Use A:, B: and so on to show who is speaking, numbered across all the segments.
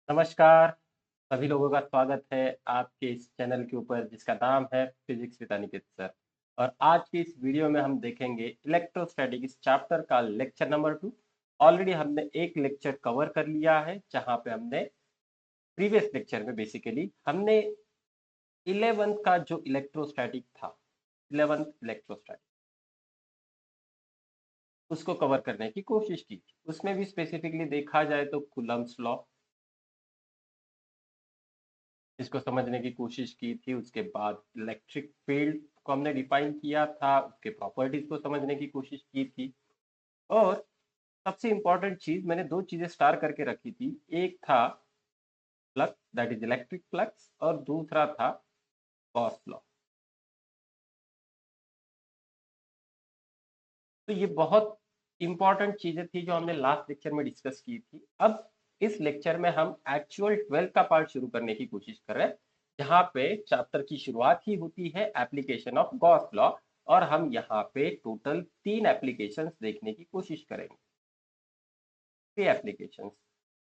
A: नमस्कार, सभी लोगों का स्वागत है आपके इस चैनल के ऊपर जिसका नाम है फिजिक्स विद अनिकेत सर। और आज की इस वीडियो में हम देखेंगे इलेक्ट्रोस्टैटिक इस चैप्टर का लेक्चर नंबर 2। ऑलरेडी हमने एक लेक्चर कवर कर लिया है जहां पे हमने प्रीवियस लेक्चर में बेसिकली हमने 11th का जो इलेक्ट्रोस्टैटिक था, 11th इलेक्ट्रोस्टैटिक, उसको कवर करने की कोशिश की थी। उसमें भी स्पेसिफिकली देखा जाए तो कूलम्ब्स लॉ, इसको समझने की कोशिश की थी। उसके बाद इलेक्ट्रिक फील्ड को हमने डिफाइन किया था, उसके प्रॉपर्टीज को समझने की कोशिश की थी। और सबसे इंपॉर्टेंट चीज मैंने दो चीजें स्टार करके रखी थी। एक था flux, that is electric flux, और दूसरा था गॉस लॉ। तो ये बहुत इंपॉर्टेंट चीजें थी जो हमने लास्ट लेक्चर में डिस्कस की थी। अब इस लेक्चर में हम एक्चुअल 12th का पार्ट शुरू करने की कोशिश कर रहे हैं, जहाँ पे चैप्टर की शुरुआत ही होती है एप्लीकेशन ऑफ गॉस लॉ। और हम यहाँ पे टोटल 3 एप्लीकेशंस देखने की कोशिश करेंगे। 3 एप्लीकेशंस,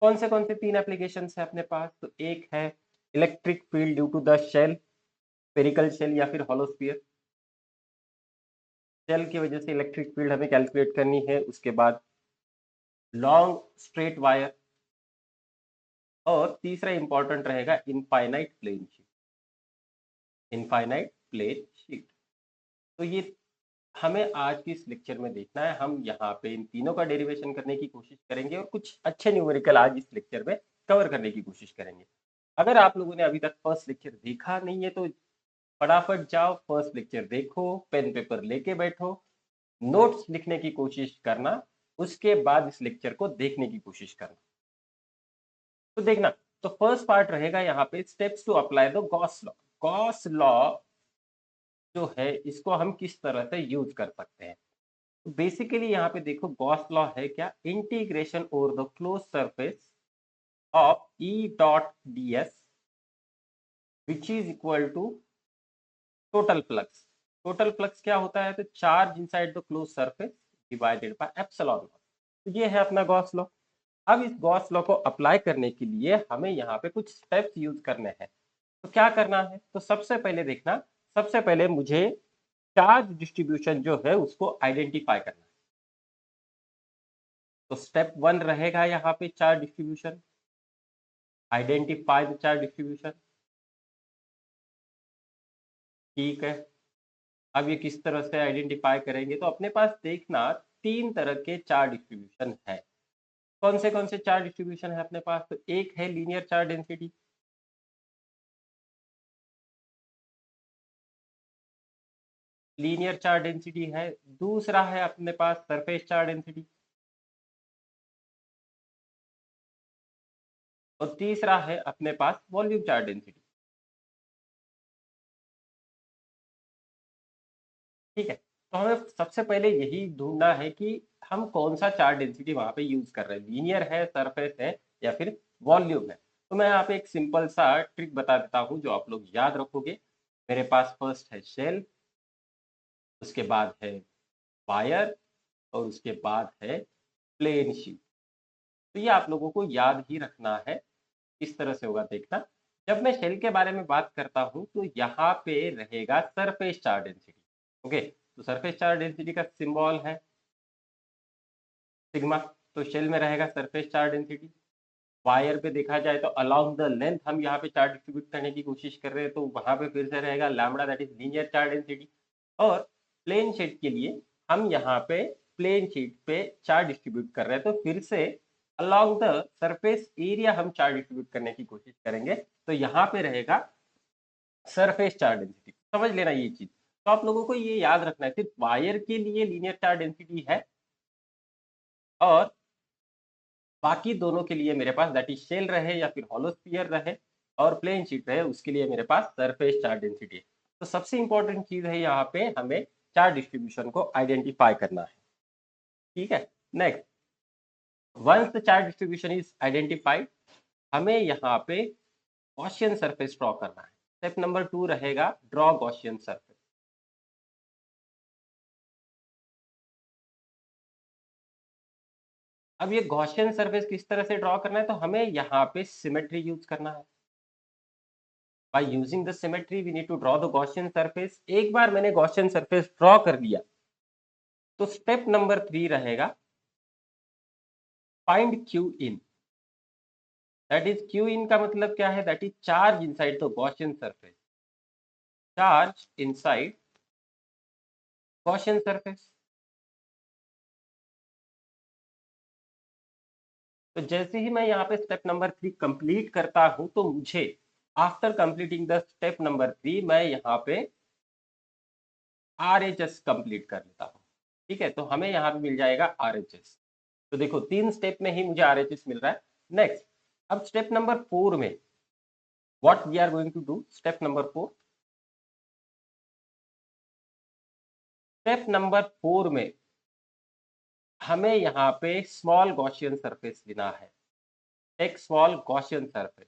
A: कौन से 3 एप्लीकेशंस है अपने पास? तो एक है electric field due to the shell, spherical shell या फिर हॉलो स्फीयर। शेल की वजह से इलेक्ट्रिक फील्ड हमें कैलकुलेट करनी है। उसके बाद लॉन्ग स्ट्रेट वायर, और तीसरा इंपॉर्टेंट रहेगा infinite plane sheet. Infinite plane sheet, तो ये हमें आज की इस लेक्चर में देखना है। हम यहाँ पे इन तीनों का डेरिवेशन करने की कोशिश करेंगे और कुछ अच्छे न्यूमेरिकल आज इस लेक्चर में कवर करने की कोशिश करेंगे। अगर आप लोगों ने अभी तक फर्स्ट लेक्चर देखा नहीं है तो फटाफट जाओ, फर्स्ट लेक्चर देखो, पेन पेपर लेके बैठो, नोट्स लिखने की कोशिश करना, उसके बाद इस लेक्चर को देखने की कोशिश करना। तो देखना, तो फर्स्ट पार्ट रहेगा यहाँ पे steps to apply the Gauss law. Gauss law जो है इसको हम किस तरह से यूज कर सकते हैं? तो बेसिकली यहाँ पे देखो, गॉस लॉ है क्या? Integration over the close surface of E dot D S which is equal to total flux. Total flux क्या होता है? तो charge inside the close surface divided by epsilon naught. तो ये है अपना गॉस लॉ। अब इस गॉस लॉ को अप्लाई करने के लिए हमें यहाँ पे कुछ स्टेप्स यूज करने हैं। तो क्या करना है? तो सबसे पहले देखना, सबसे पहले मुझे चार्ज डिस्ट्रीब्यूशन जो है उसको आइडेंटिफाई करना है। तो स्टेप 1 रहेगा यहाँ पे charge distribution, identify the charge distribution. ठीक है, अब ये किस तरह से आइडेंटिफाई करेंगे? तो अपने पास देखना 3 तरह के चार्ज डिस्ट्रीब्यूशन है। कौन से चार्ज डिस्ट्रीब्यूशन है अपने पास? तो एक है linear charge density, linear charge density है। दूसरा है अपने पास सरफेस चार्ज डेंसिटी, और तीसरा है अपने पास वॉल्यूम चार्ज डेंसिटी। ठीक है, तो हमें सबसे पहले यही ढूंढना है कि हम कौन सा चार्ज डेंसिटी वहां पे यूज कर रहे हैं, लीनियर है, सरफेस है, या फिर वॉल्यूम है। तो मैं यहाँ पे एक सिंपल सा ट्रिक बता देता हूँ जो आप लोग याद रखोगे। मेरे पास फर्स्ट है शेल, उसके बाद है वायर, और उसके बाद है प्लेन शीट। तो ये आप लोगों को याद ही रखना है। इस तरह से होगा, देखना। जब मैं शेल के बारे में बात करता हूँ तो यहाँ पे रहेगा सरफेस चार्ज डेंसिटी। ओके, तो सरफेस चार्ज डेंसिटी का सिंबल है सिग्मा। तो शेल में रहेगा सरफेस चार्ज डेंसिटी। वायर पे देखा जाए तो अलोंग द लेंथ हम यहाँ पे चार्ज डिस्ट्रीब्यूट करने की कोशिश कर रहे हैं, तो वहां पे फिर से रहेगा lambda, that is linear charge density. और प्लेन शीट के लिए हम यहाँ पे प्लेन शीट पे चार्ज डिस्ट्रीब्यूट कर रहे हैं, तो फिर से अलोंग द सरफेस एरिया हम चार्ज डिस्ट्रीब्यूट करने की कोशिश करेंगे। तो यहाँ पे रहेगा सरफेस चार्ज डेंसिटी। समझ लेना ये चीज। तो आप लोगों को ये याद रखना है, सिर्फ वायर के लिए लीनियर चार्ज डेंसिटी है, और बाकी दोनों के लिए मेरे पास दैट इज शेल रहे या फिर हॉलो स्फीयर रहे और प्लेन शीट रहे, उसके लिए मेरे पास सरफेस चार्ज डेंसिटी है। तो सबसे इंपॉर्टेंट चीज है यहाँ पे हमें चार्ज डिस्ट्रीब्यूशन को आइडेंटिफाई करना है। ठीक है, next, once the charge distribution is identified, हमें यहाँ पे गॉसियन सरफेस ड्रॉ करना है। स्टेप नंबर 2 रहेगा ड्रॉ गॉसियन सरफेस। अब ये गॉसियन सरफेस किस तरह से ड्रॉ करना है, तो हमें यहाँ पे सिमेट्री यूज करना है। By using the symmetry we need to draw the Gaussian surface. एक बार मैंने गॉसियन सरफेस ड्रॉ कर लिया तो स्टेप नंबर 3 रहेगा find Q in. That is Q in का मतलब क्या है, that is charge inside the Gaussian surface, charge inside Gaussian surface. तो जैसे ही मैं यहाँ पे स्टेप नंबर 3 कंप्लीट करता हूं तो मुझे after completing the step number 3 मैं यहाँ पे RHS कंप्लीट कर लेता हूँ। ठीक है, तो हमें यहाँ पे मिल जाएगा RHS। तो देखो 3 स्टेप में ही मुझे RHS मिल रहा है। नेक्स्ट, अब स्टेप नंबर 4 में what we are going to do, step number 4, step number 4 में हमें यहाँ पे स्मॉल गॉसियन सरफेस लेना है। एक small Gaussian surface,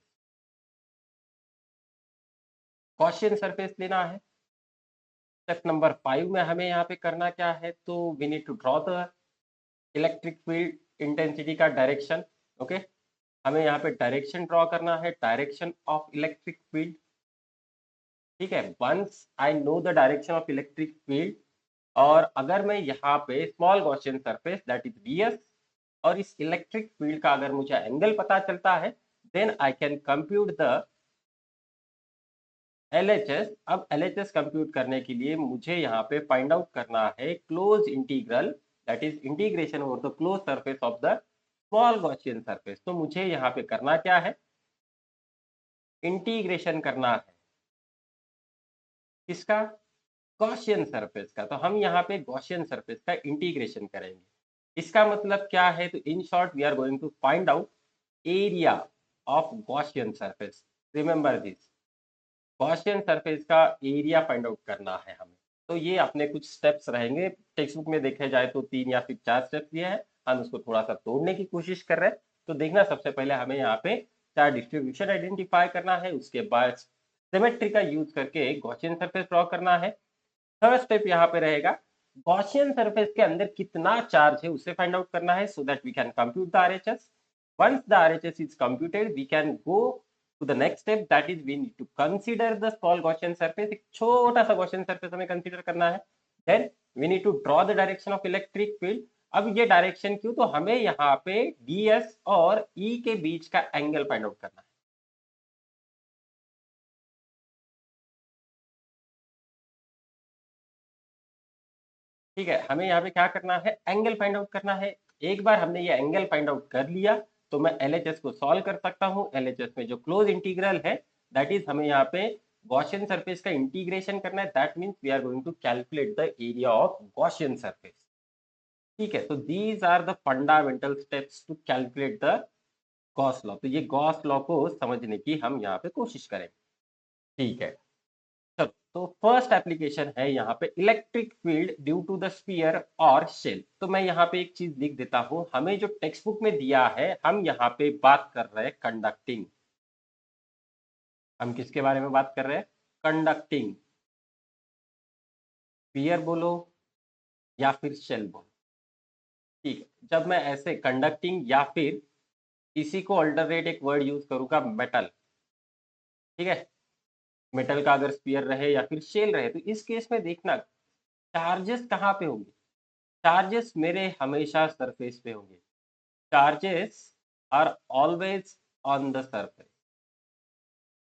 A: Gaussian surface लेना है। स्टेप नंबर 5 में हमें यहाँ पे करना क्या है, तो we need to draw the electric field intensity का डायरेक्शन। ओके, हमें यहाँ पे डायरेक्शन ड्रॉ करना है, डायरेक्शन ऑफ इलेक्ट्रिक फील्ड। ठीक है, once I know the direction of electric field, और अगर मैं यहाँ पे small Gaussian surface that is ds और इस इलेक्ट्रिक फील्ड का अगर मुझे एंगल पता चलता है, then I can compute the LHS। अब LHS कंप्यूट करने के लिए मुझे यहाँ पे फाइंड आउट करना है close integral, that is integration over the close surface of the small Gaussian surface. तो मुझे यहाँ पे करना क्या है, इंटीग्रेशन करना है किसका, गॉसियन सरफेस का। तो हम यहाँ पे गॉसियन सरफेस का इंटीग्रेशन करेंगे। इसका मतलब क्या है, तो in short we are going to find out area of Gaussian surface. Remember this, Gaussian surface का एरिया फाइंड आउट करना है हमें। तो ये अपने कुछ स्टेप्स रहेंगे, टेक्स्ट बुक में देखे जाए तो 3 या फिर 4 स्टेप्स दिए हैं, हम उसको थोड़ा सा तोड़ने की कोशिश कर रहे हैं। तो देखना, सबसे पहले हमें यहाँ पे 4 डिस्ट्रीब्यूशन आइडेंटिफाई करना है, उसके बाद सिमेट्री का यूज करके गॉसियन सरफेस ड्रॉ करना है। थर्ड स्टेप यहाँ पे रहेगा गॉसियन सरफेस के अंदर कितना चार्ज है उसे फाइंड आउट करना है, so that we can compute the RHS। once the RHS is computed we can go to the next step, that is we need to consider the small Gaussian surface। एक छोटा सा Gaussian surface हमें consider करना है। then we need to draw the direction of electric field। अब ये direction क्यों, तो हमें यहाँ पे ds और E के बीच का एंगल फाइंड आउट करना है। ठीक है, हमें यहाँ पे क्या करना है, एंगल फाइंड आउट करना है। एक बार हमने ये एंगल फाइंड आउट कर लिया तो मैं LHS को सॉल्व कर सकता हूँ। LHS में जो क्लोज इंटीग्रल है, दैट इज हमें यहाँ पे गॉसियन सरफेस का इंटीग्रेशन करना है। That means we are going to calculate the area of Gaussian surface. ठीक है, तो these are the fundamental steps to calculate the Gauss law. तो ये गॉस लॉ को समझने की हम यहाँ पे कोशिश करेंगे। ठीक है, चलो, तो फर्स्ट एप्लीकेशन है यहाँ पे electric field due to the sphere और शेल। तो मैं यहाँ पे एक चीज लिख देता हूँ, हमें जो टेक्स्ट बुक में दिया है, हम यहाँ पे बात कर रहे हैं कंडक्टिंग। हम किसके बारे में बात कर रहे हैं, कंडक्टिंग। स्फीयर बोलो या फिर शेल बोलो। ठीक है, जब मैं ऐसे कंडक्टिंग या फिर इसी को अल्टरनेट एक वर्ड यूज करूंगा, मेटल। ठीक है, मेटल का अगर स्फीयर रहे या फिर शेल रहे, तो इस केस में देखना चार्जेस कहाँ पे होंगे, चार्जेस मेरे हमेशा सरफेस पे होंगे। Charges are always on the surface.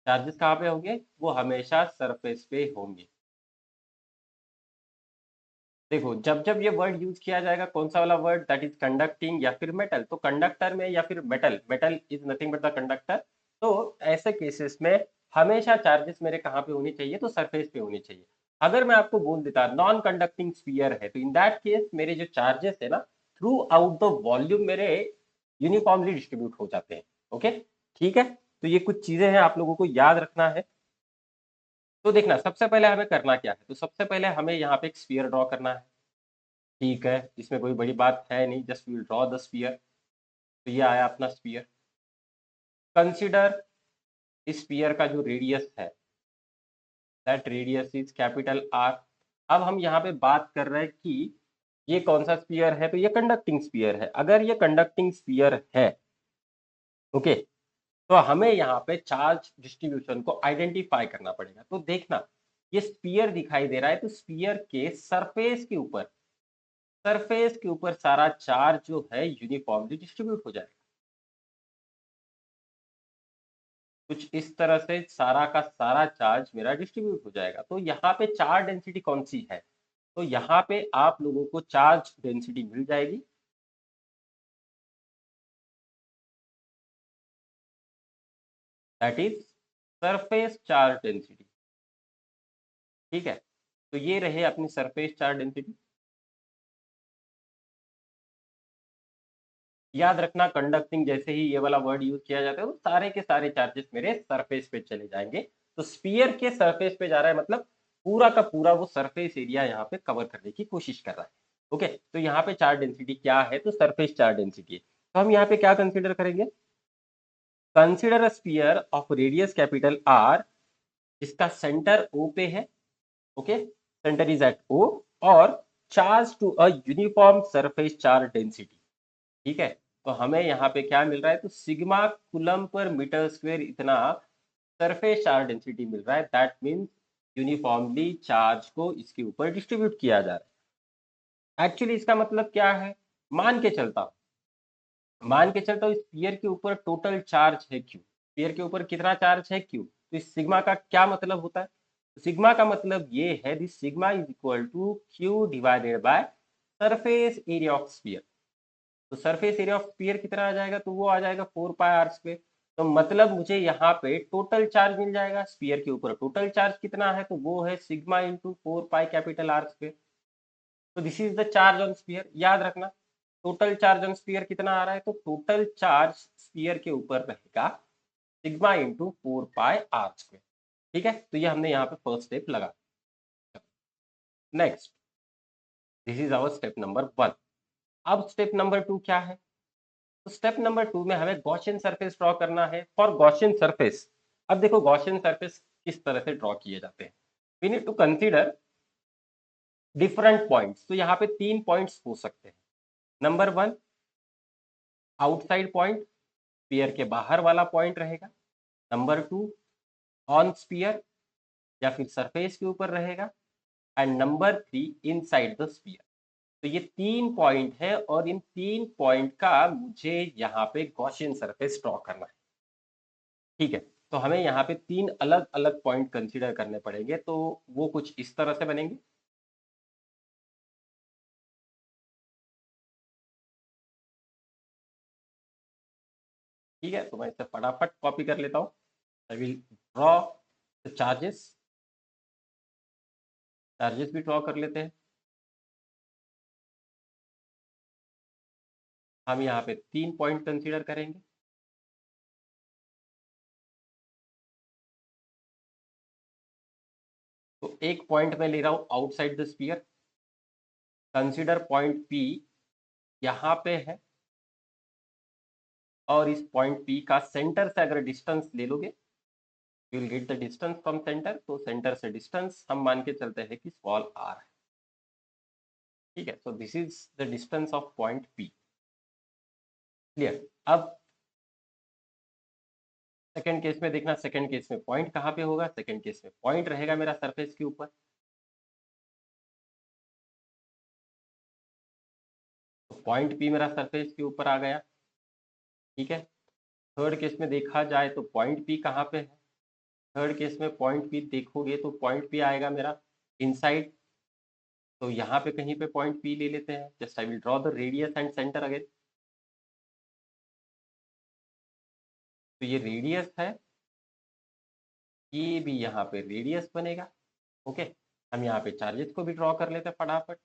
A: Charges कहाँ पे होंगे, वो हमेशा सरफेस पे होंगे। देखो, जब जब ये वर्ड यूज किया जाएगा, कौन सा वाला वर्ड, दैट इज कंडक्टिंग या फिर मेटल, तो कंडक्टर में या फिर metal, metal is nothing but the conductor. तो ऐसे केसेस में हमेशा चार्जेस मेरे कहाँ पे होनी चाहिए, तो सरफेस पे होनी चाहिए। अगर मैं आपको बोल देता नॉन कंडक्टिंग स्फीयर है, तो इन दैट केस मेरे जो चार्जेस है ना, थ्रू आउट द वॉल्यूम मेरे यूनिफॉर्मली डिस्ट्रीब्यूट हो जाते हैं। ओके, ठीक है, तो ये कुछ चीजें हैं आप लोगों को याद रखना है। तो देखना, सबसे पहले हमें करना क्या है, तो सबसे पहले हमें यहाँ पे एक स्फीयर ड्रॉ करना है। ठीक है, इसमें कोई बड़ी बात है नहीं, just will draw the sphere. तो ये आया अपना स्फीयर। कंसीडर इस स्फीयर का जो रेडियस है, that radius is capital R। अब हम यहाँ पे बात कर रहे हैं कि ये कौन सा स्फीयर है? तो ये कंडक्टिंग स्फीयर है। अगर ये कंडक्टिंग स्फीयर है, ओके, तो हमें यहाँ पे चार्ज डिस्ट्रीब्यूशन को आइडेंटिफाई करना पड़ेगा। तो देखना, ये स्फीयर दिखाई दे रहा है, तो स्फीयर के सरफेस के ऊपर सारा चार्ज जो है यूनिफॉर्मली डिस्ट्रीब्यूट हो जाएगा। कुछ इस तरह से सारा का सारा चार्ज मेरा डिस्ट्रीब्यूट हो जाएगा। तो यहाँ पे चार्ज डेंसिटी कौन सी है? तो यहाँ पे आप लोगों को चार्ज डेंसिटी मिल जाएगी, that is surface charge density. ठीक है, तो ये रहे अपनी सरफेस चार्ज डेंसिटी। याद रखना, कंडक्टिंग जैसे ही ये वाला वर्ड यूज किया जाता है तो सारे के सारे चार्जेस मेरे सरफेस पे चले जाएंगे। तो स्फीयर के सरफेस पे जा रहा है, मतलब पूरा का पूरा वो सरफेस एरिया यहाँ पे कवर करने की कोशिश कर रहा है। ओके, तो यहाँ पे चार्ज डेंसिटी क्या है? तो सरफेस चार्ज डेंसिटी है। तो हम यहाँ पे क्या कंसिडर करेंगे? Consider a sphere of radius capital R, जिसका सेंटर ओ पे है। Okay, centre is at O, और charge to a uniform surface charge density. ठीक है, तो हमें यहाँ पे क्या मिल रहा है? तो sigma coulomb per metre square इतना सरफेस चार्ज डेंसिटी मिल रहा है। दैट मीन्स यूनिफॉर्मली चार्ज को इसके ऊपर डिस्ट्रीब्यूट किया जा रहा है। एक्चुअली इसका मतलब क्या है? मान के चलता हूँ, स्फीयर के ऊपर टोटल चार्ज है क्यू। स्फीयर के ऊपर कितना चार्ज है? क्यू। तो इस सिग्मा का क्या मतलब होता है? सिग्मा का मतलब ये है, this sigma is equal to Q divided by surface area of sphere. तो सरफेस एरिया ऑफ स्फीयर कितना आ जाएगा? तो वो आ जाएगा 4πr²। तो मतलब मुझे यहाँ पे टोटल चार्ज मिल जाएगा। स्फीयर के ऊपर टोटल चार्ज कितना है? तो वो है सिग्मा इंटू 4πR²। तो this is the charge on sphere. याद रखना, टोटल चार्ज ऑन स्फीयर कितना आ रहा है? तो टोटल चार्ज स्फीयर के ऊपर रहेगा सिग्मा इंटू 4πR²। ठीक है, तो ये हमने यहाँ पे फर्स्ट स्टेप लगा। Next, this is our step number 1। अब स्टेप नंबर 2 क्या है? तो स्टेप नंबर 2 में हमें गॉसियन सरफेस ड्रॉ करना है। फॉर गॉसियन सरफेस, अब देखो गॉसियन सरफेस किस तरह से ड्रॉ किए जाते हैं। We need to consider different points. तो यहाँ पे 3 पॉइंट्स हो सकते हैं। नंबर 1, आउटसाइड पॉइंट, स्फीयर के बाहर वाला पॉइंट रहेगा। नंबर 2, ऑन स्फीयर या फिर सरफेस के ऊपर रहेगा। And number 3, inside the sphere. तो ये 3 पॉइंट है, और इन 3 पॉइंट का मुझे यहाँ पे गॉसियन सरफेस ड्रॉ करना है। ठीक है, तो हमें यहाँ पे 3 अलग अलग पॉइंट कंसीडर करने पड़ेंगे। तो वो कुछ इस तरह से बनेंगे। ठीक है, तो मैं इसे फटाफट कॉपी कर लेता हूँ। आई will draw the charges. Charges भी ड्रॉ कर लेते हैं। हम यहाँ पे 3 पॉइंट कंसीडर करेंगे। तो एक पॉइंट मैं ले रहा हूँ outside the sphere. Consider point P यहाँ पे है, और इस पॉइंट पी का सेंटर से अगर डिस्टेंस ले लोगे, you will get the distance from centre. तो सेंटर से डिस्टेंस हम मान के चलते हैं कि स्मॉल आर है। ठीक है, सो this is the distance of point P. Clear? अब सेकंड केस में देखना, सेकंड केस में पॉइंट कहाँ पे होगा? सेकंड केस में पॉइंट रहेगा मेरा सरफेस के ऊपर। तो पॉइंट पी मेरा सरफेस के ऊपर आ गया। ठीक है, थर्ड केस में देखा जाए तो पॉइंट पी कहाँ पे है? थर्ड केस में पॉइंट पी देखोगे तो पॉइंट पी आएगा मेरा इनसाइड। तो यहाँ पे कहीं पे पॉइंट पी ले लेते हैं। Just I will draw the radius and centre again. तो ये रेडियस है, ये भी यहाँ पे रेडियस बनेगा। ओके, हम यहाँ पे चार्जेस को भी ड्रॉ कर लेते हैं फटाफट।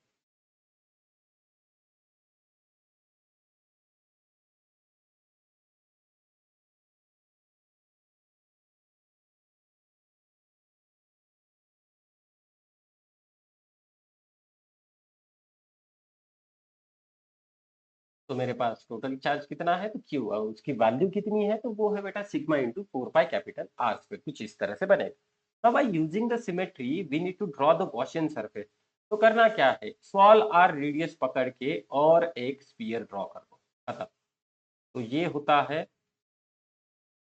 A: तो मेरे पास टोटल चार्ज कितना है? तो क्यू, और उसकी वैल्यू कितनी है? तो वो है बेटा सिग्मा इंटू 4πR²। कुछ इस तरह से बनेगा। अब by using the symmetry we need to draw the Gaussian surface. तो करना क्या है, स्मॉल आर रेडियस पकड़ के और एक स्फीयर ड्रॉ कर दो, खत्म। तो ये होता है,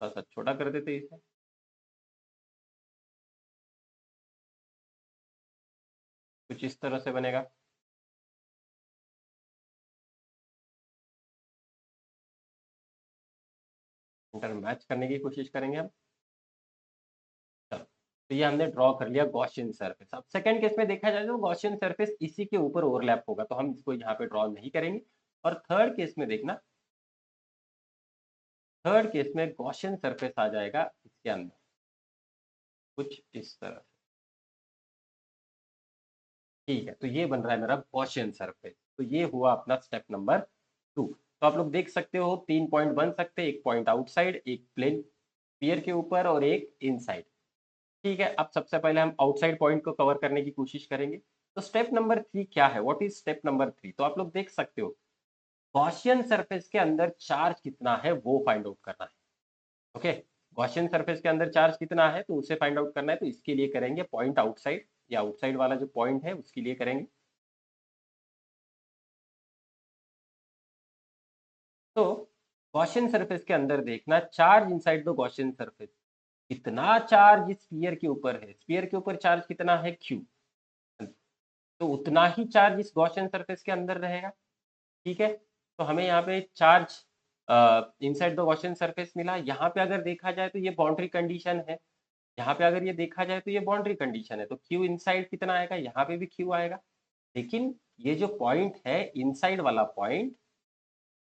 A: थोड़ा सा छोटा कर देते इसे, कुछ इस तरह से बनेगा। सेंटर मैच करने की कोशिश करेंगे हम। चलो, तो ये हमने ड्रॉ कर लिया गॉसियन सरफेस। अब सेकंड केस में देखा जाए तो गॉसियन सरफेस इसी के ऊपर ओवरलैप होगा, तो हम इसको यहाँ पे ड्रॉ नहीं करेंगे। और थर्ड केस में देखना, थर्ड केस में गॉसियन सरफेस आ जाएगा इसके अंदर, कुछ इस तरह से। ठीक है, तो ये बन रहा है मेरा गॉसियन सरफेस। तो ये हुआ अपना स्टेप नंबर 2। तो आप लोग देख सकते हो 3 पॉइंट बन सकते हैं, एक पॉइंट आउटसाइड, एक प्लेन स्फीयर के ऊपर और एक इनसाइड। ठीक है, अब सबसे पहले हम आउटसाइड पॉइंट को कवर करने की कोशिश करेंगे। तो स्टेप नंबर 3 क्या है, व्हाट इज स्टेप नंबर 3? तो आप लोग देख सकते हो गॉसियन सरफेस के अंदर चार्ज कितना है वो फाइंड आउट करना है। ओके, गॉसियन सरफेस के अंदर चार्ज कितना है तो उसे फाइंड आउट करना है। तो इसके लिए करेंगे पॉइंट आउटसाइड, या आउटसाइड वाला जो पॉइंट है उसके लिए करेंगे। तो गॉसियन सरफेस के अंदर देखना, charge inside the Gaussian surface, कितना चार्ज स्फीयर के ऊपर है, स्फीयर के ऊपर चार्ज कितना है, क्यू, तो उतना ही चार्ज इस गॉसियन सरफेस के अंदर रहेगा। ठीक है, तो हमें यहाँ पे charge inside the Gaussian surface मिला। यहाँ पे अगर देखा जाए तो ये बाउंड्री कंडीशन है, यहाँ पे अगर ये देखा जाए तो ये बाउंड्री कंडीशन है, तो क्यू इनसाइड कितना आएगा, यहाँ पे भी क्यू आएगा। लेकिन ये जो पॉइंट है इनसाइड वाला पॉइंट,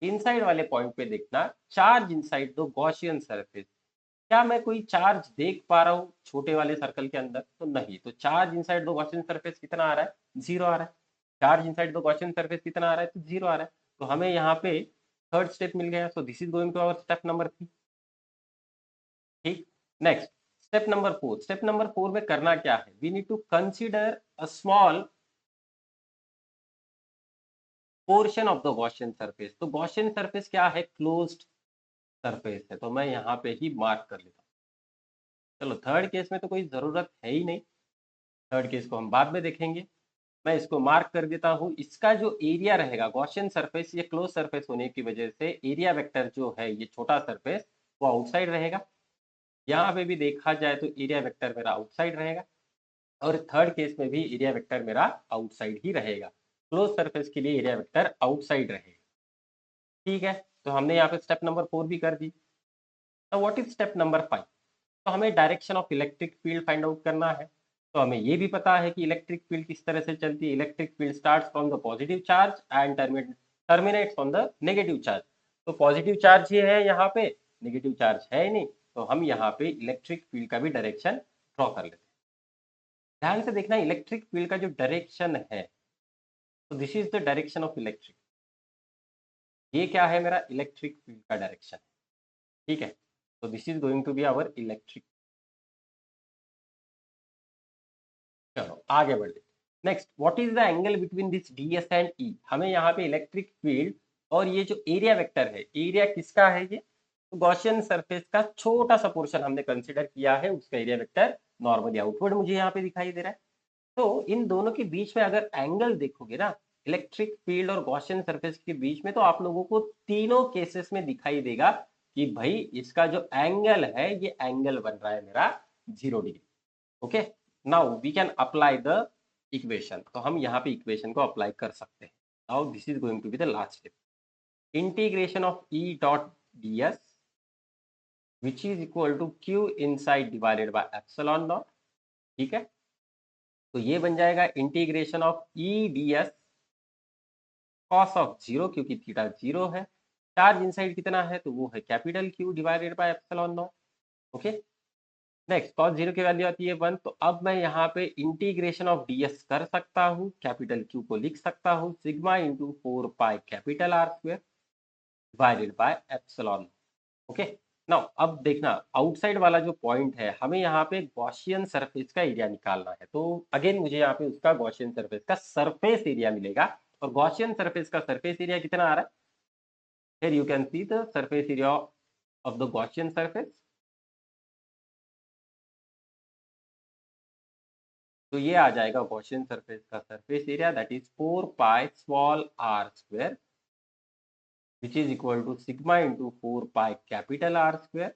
A: इनसाइड वाले पॉइंट पे देखना charge inside the Gaussian surface, क्या मैं कोई चार्ज देख पा रहा हूँ छोटे वाले सर्कल के अंदर? तो नहीं। तो charge inside the Gaussian surface कितना आ रहा है, जीरो आ रहा है। Charge inside the Gaussian surface कितना आ रहा है, तो जीरो आ रहा है। तो हमें यहाँ पे थर्ड स्टेप मिल गया। So this is going to our step number 3। ठीक, next step number 4। Step number 4 में करना क्या है, we need to consider a small portion of the Gaussian surface. तो गॉसियन सरफेस क्या है, क्लोज्ड सरफेस है, तो मैं यहाँ पे ही मार्क कर लेता हूँ। चलो, थर्ड केस में तो कोई जरूरत है ही नहीं, थर्ड केस को हम बाद में देखेंगे। मैं इसको मार्क कर देता हूँ। इसका जो एरिया रहेगा गॉसियन सरफेस, ये क्लोज सरफेस होने की वजह से एरिया वेक्टर जो है ये छोटा सरफेस वो आउटसाइड रहेगा। यहाँ पे भी देखा जाए तो एरिया वेक्टर मेरा आउटसाइड रहेगा, और थर्ड केस में भी एरिया वेक्टर मेरा आउटसाइड ही रहेगा। क्लोज सरफेस के लिए एरिया वेक्टर आउटसाइड रहेगा। ठीक है, तो हमने यहाँ पे स्टेप नंबर 4 भी कर दी। तो व्हाट इज स्टेप नंबर 5? तो हमें direction of electric field find out करना है। तो हमें ये भी पता है कि इलेक्ट्रिक फील्ड किस तरह से चलती है। Electric field starts from the positive charge and terminates on the negative charge. तो पॉजिटिव चार्ज ही है यहाँ पे, नेगेटिव चार्ज है ही नहीं, तो हम यहाँ पे इलेक्ट्रिक फील्ड का भी डायरेक्शन ड्रॉ कर लेते हैं। ध्यान से देखना, इलेक्ट्रिक फील्ड का जो डायरेक्शन है, तो this is the direction of electric, ये क्या है मेरा इलेक्ट्रिक फील्ड का डायरेक्शन। ठीक है, तो this is going to be our electric. चलो आगे बढ़ते। Next, what is the angle between this D S and E? हमें यहाँ पे इलेक्ट्रिक फील्ड और ये जो एरिया वेक्टर है, एरिया किसका है ये, तो गॉसियन सरफेस का छोटा सा पोर्शन हमने कंसीडर किया है, उसका एरिया वेक्टर नॉर्मली आउटवर्ड मुझे यहाँ पे दिखाई दे रहा है। तो इन दोनों के बीच में अगर एंगल देखोगे ना, इलेक्ट्रिक फील्ड और गॉसियन सरफेस के बीच में, तो आप लोगों को तीनों केसेस में दिखाई देगा कि भाई इसका जो एंगल है ये एंगल बन रहा है मेरा 0 degree. Okay, now we can apply the equation. तो हम यहाँ पे इक्वेशन को अप्लाई कर सकते हैं। Now this is going to be the last step, integration of E dot D S which is equal to Q inside divided by epsilon naught. ठीक है, तो ये बन जाएगा integration of E D S cos of zero, क्योंकि theta zero है। Charge inside कितना है, तो वो है capital Q divided by epsilon naught. Okay, next cos zero की वैल्यू आती है 1। तो अब मैं यहाँ पे इंटीग्रेशन ऑफ डीएस कर सकता हूँ, कैपिटल क्यू को लिख सकता हूँ sigma into 4 pi capital R square divided by epsilon. Okay, now अब देखना आउटसाइड वाला जो पॉइंट है, हमें यहाँ पे गॉसियन सरफेस का एरिया निकालना है। तो अगेन मुझे यहाँ पे उसका गॉसियन सरफेस का सरफेस एरिया मिलेगा, और गॉसियन सरफेस का सरफेस एरिया कितना आ रहा है, here you can see the surface area of the Gaussian surface तो ये आ जाएगा गॉसियन सरफेस का surface area, that is 4 pi small R square which is equal to sigma into 4 pi capital R square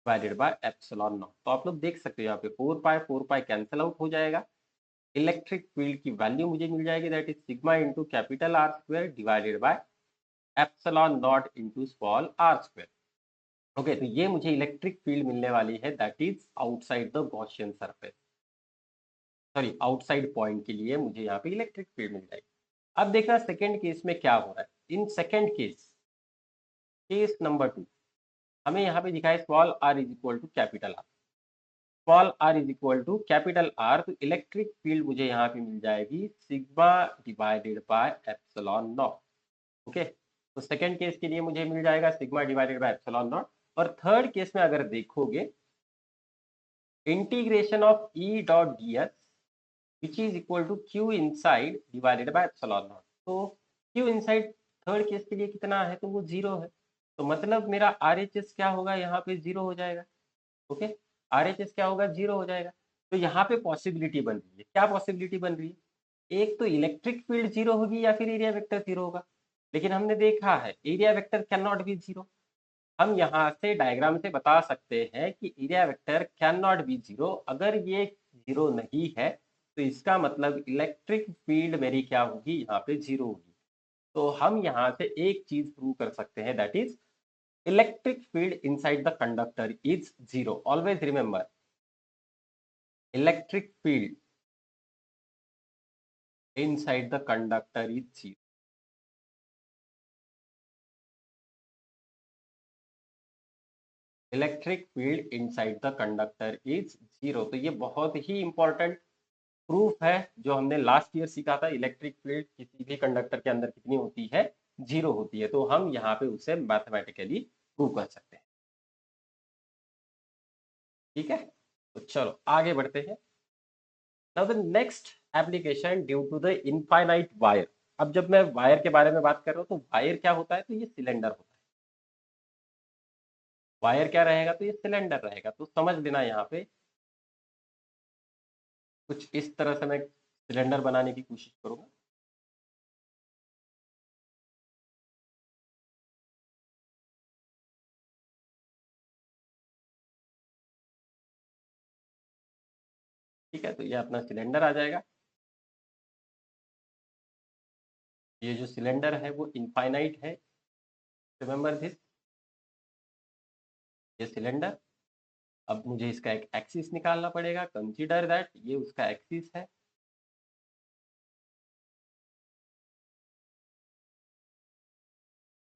A: divided by epsilon naught. तो आप लोग देख सकते हो यहाँ पे 4 पाई कैंसिल आउट हो जाएगा। इलेक्ट्रिक फील्ड की वैल्यू मुझे मिल जाएगी, that is sigma into capital R square divided by epsilon naught into small R square. Okay, तो ये मुझे इलेक्ट्रिक फील्ड मिलने वाली है, that is outside the Gaussian surface, sorry outside point के लिए मुझे यहाँ पे इलेक्ट्रिक फील्ड मिल जाएगी। अब देखना सेकेंड केस में क्या हो रहा है। In second case, case number 2, हमें यहाँ पे दिखा है small R is equal to capital R, small R is equal to capital R. तो इलेक्ट्रिक फील्ड मुझे यहाँ पे मिल जाएगी sigma divided by epsilon naught. Okay, तो सेकेंड केस के लिए मुझे मिल जाएगा sigma divided by epsilon naught. और थर्ड केस में अगर देखोगे, integration of E dot D S which is equal to Q inside divided by epsilon naught. तो क्यू इनसाइड थर्ड केस के लिए कितना है, तो वो 0 है। तो मतलब मेरा आर एच एस क्या होगा, यहाँ पे 0 हो जाएगा। ओके, आर एच एस क्या होगा, 0 हो जाएगा। तो यहाँ पे पॉसिबिलिटी बन रही है, क्या पॉसिबिलिटी बन रही है, एक तो इलेक्ट्रिक फील्ड 0 होगी या फिर एरिया वेक्टर 0 होगा। लेकिन हमने देखा है area vector can not be 0। हम यहाँ से डायग्राम से बता सकते हैं कि area vector can not be 0। अगर ये 0 नहीं है तो इसका मतलब इलेक्ट्रिक फील्ड मेरी क्या होगी, यहाँ पे 0 होगी। तो हम यहाँ से एक चीज प्रूव कर सकते हैं, that is electric field inside the conductor is 0। Always remember, electric field inside the conductor is 0। Electric field inside the conductor is 0। तो ये बहुत ही इंपॉर्टेंट प्रूफ है जो हमने लास्ट ईयर सीखा था। इलेक्ट्रिक फील्ड किसी भी कंडक्टर के अंदर कितनी होती है, 0 होती है। तो हम यहाँ पे उसे मैथमेटिकली प्रूव कर सकते हैं। ठीक है, तो चलो आगे बढ़ते हैं। Now the next application due to the infinite wire. अब जब मैं वायर के बारे में बात कर रहा हूँ, तो वायर क्या होता है, तो ये सिलेंडर होता है। वायर क्या रहेगा, तो ये सिलेंडर रहेगा। तो समझ लेना यहाँ पे कुछ इस तरह से मैं सिलेंडर बनाने की कोशिश करूंगा। ठीक है, तो ये अपना सिलेंडर आ जाएगा। ये जो सिलेंडर है वो इनफाइनाइट है, रिमेंबर दिस, ये सिलेंडर। अब मुझे इसका एक एक्सिस निकालना पड़ेगा। कंसीडर दैट ये उसका एक्सिस है।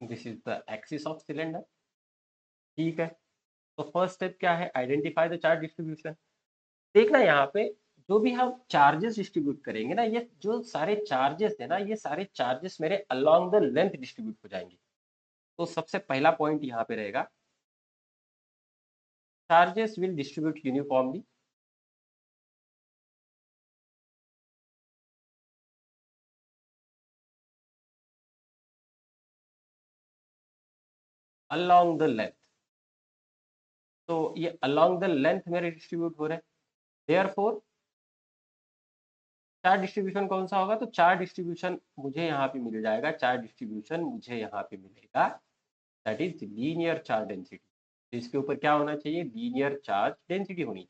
A: This is the axis of cylinder. ठीक है, तो फर्स्ट स्टेप क्या है, आइडेंटिफाई द चार्ज डिस्ट्रीब्यूशन। देखना यहाँ पे जो भी हम चार्जेस डिस्ट्रीब्यूट करेंगे ना, ये जो सारे चार्जेस है ना, ये सारे चार्जेस मेरे अलोंग द लेंथ डिस्ट्रीब्यूट हो जाएंगे। तो सबसे पहला पॉइंट यहाँ पे रहेगा, charges will distribute uniformly along the length. तो ये अलोंग द लेंथ मेरे डिस्ट्रीब्यूट हो रहे हैं। देयरफॉर चार्ज डिस्ट्रीब्यूशन कौन सा होगा, तो चार्ज डिस्ट्रीब्यूशन मुझे यहाँ पे मिल जाएगा, चार्ज डिस्ट्रीब्यूशन मुझे यहाँ पे मिलेगा, that is linear charge density. इसके ऊपर क्या होना चाहिए, लीनियर चार्ज डेंसिटी होनी चाहिए।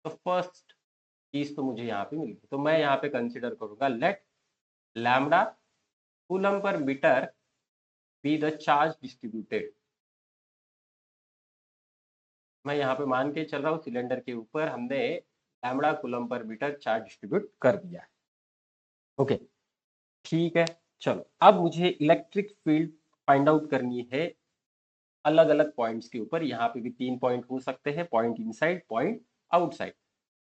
A: तो फर्स्ट चीज तो मुझे यहाँ पे मिल गई। तो मैं यहाँ पे कंसिडर करूंगा, let lambda coulomb per metre be the charge distributed. मैं यहाँ पे मान के चल रहा हूँ सिलेंडर के ऊपर हमने lambda coulomb per metre charge distribute कर दिया है। ओके, ठीक है। चलो अब मुझे इलेक्ट्रिक फील्ड फाइंड आउट करनी है अलग अलग पॉइंट्स के ऊपर। यहाँ पे भी 3 पॉइंट हो सकते हैं, पॉइंट इनसाइड, पॉइंट आउटसाइड।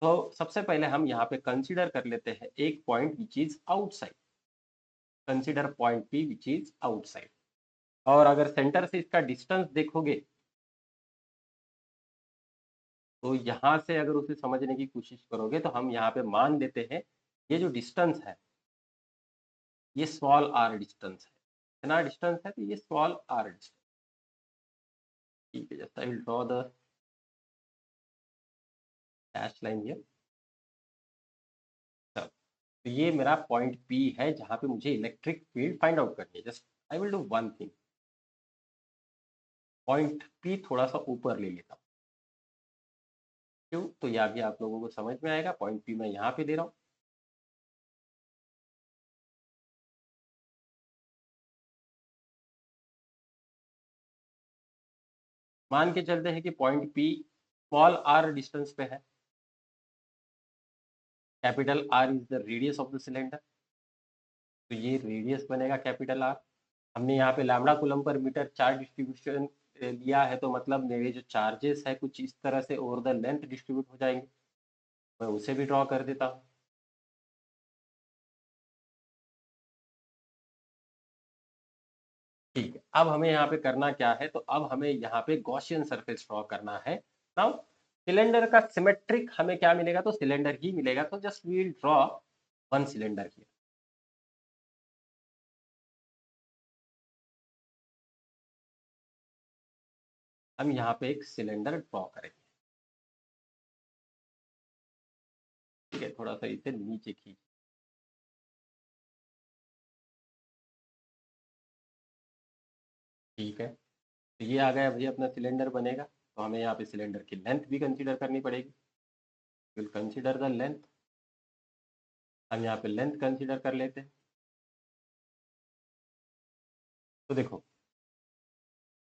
A: तो सबसे पहले हम यहाँ पे कंसीडर कर लेते हैं एक point which is outside. Consider point P which is outside. और अगर सेंटर से इसका डिस्टेंस देखोगे, तो यहाँ से अगर उसे समझने की कोशिश करोगे, तो हम यहाँ पे मान लेते हैं ये जो डिस्टेंस है, ये स्मॉल आर डिस्टेंस है। इतना डिस्टेंस है, तो ये स्मॉल आर डिस्टेंस। ठीक है, just I will draw the dash line here. तो ये मेरा पॉइंट P है जहां पे मुझे इलेक्ट्रिक फील्ड फाइंड आउट करनी है। Just I will do one thing, point P थोड़ा सा ऊपर ले लेता हूँ। क्यों? तो यह भी आप लोगों को समझ में आएगा। पॉइंट P मैं यहाँ पे दे रहा हूँ। मान के चलते हैं कि point P small r distance पे है, capital R is the radius of the cylinder. तो ये रेडियस बनेगा कैपिटल R। हमने यहाँ पे lambda coulomb per metre charge distribution लिया है, तो मतलब मेरे जो चार्जेस है कुछ इस तरह से ओवर द लेंथ डिस्ट्रीब्यूट हो जाएंगे। मैं उसे भी ड्रॉ कर देता हूँ। ठीक है, अब हमें यहाँ पे करना क्या है, तो अब हमें यहाँ पे गॉसियन सरफेस ड्रॉ करना है। नाउ सिलेंडर का सिमेट्रिक हमें क्या मिलेगा, तो सिलेंडर ही मिलेगा। तो just we will draw one cylinder here. हम यहाँ पे एक सिलेंडर ड्रॉ करेंगे। ठीक है, थोड़ा सा इसे नीचे खींच। ठीक है, तो ये आ गया भैया अपना सिलेंडर बनेगा। तो हमें यहाँ पे सिलेंडर की लेंथ भी कंसीडर करनी पड़ेगी। Will consider the length. हम यहाँ पे लेंथ कंसीडर कर लेते हैं। तो देखो,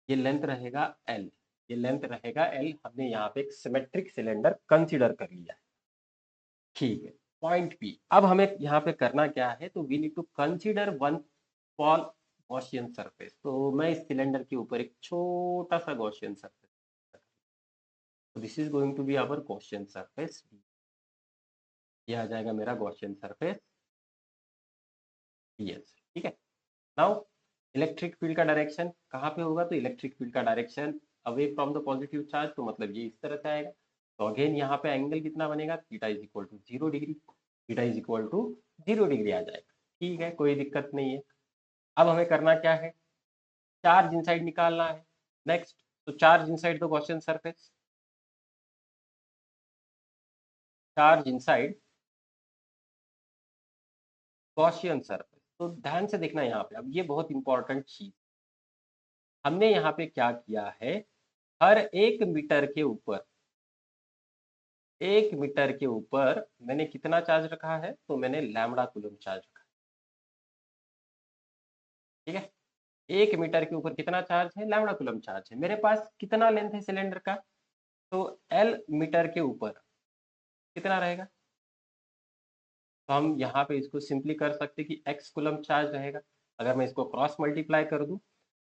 A: ये लेंथ रहेगा L, ये लेंथ रहेगा L। हमने यहाँ पे एक सिमेट्रिक सिलेंडर कंसीडर कर लिया है। ठीक है, पॉइंट P। अब हमें यहाँ पे करना क्या है, तो we need to consider one small Gaussian surface. तो मैं इस सिलेंडर के ऊपर एक छोटा सा गॉसियन सरफेस, तो this is going to be our Gaussian surface. ये आ जाएगा मेरा गॉसियन सरफेस ds। ठीक है, नाउ इलेक्ट्रिक फील्ड का डायरेक्शन कहाँ पे होगा, तो इलेक्ट्रिक फील्ड का direction away from the positive charge. तो मतलब ये इस तरह से आएगा। तो अगेन यहाँ पे एंगल कितना बनेगा, theta is equal to 0 degree. Theta is equal to 0 degree आ जाएगा। ठीक है, कोई दिक्कत नहीं है। अब हमें करना क्या है, चार्ज इनसाइड निकालना है। नेक्स्ट, तो charge inside the Gaussian surface, charge inside Gaussian surface. तो ध्यान से देखना यहाँ पे, अब ये बहुत इंपॉर्टेंट चीज हमने यहाँ पे क्या किया है, हर 1 मीटर के ऊपर, 1 मीटर के ऊपर मैंने कितना चार्ज रखा है, तो मैंने लैम्बडा कूलम चार्ज रखा है। ठीक है, 1 मीटर के ऊपर कितना चार्ज है, लैम्बडा कूलम चार्ज है। मेरे पास कितना लेंथ है सिलेंडर का, तो L मीटर के ऊपर कितना रहेगा। तो हम यहाँ पे इसको सिंपली कर सकते हैं कि x कूलम चार्ज रहेगा। अगर मैं इसको क्रॉस मल्टीप्लाई कर दूं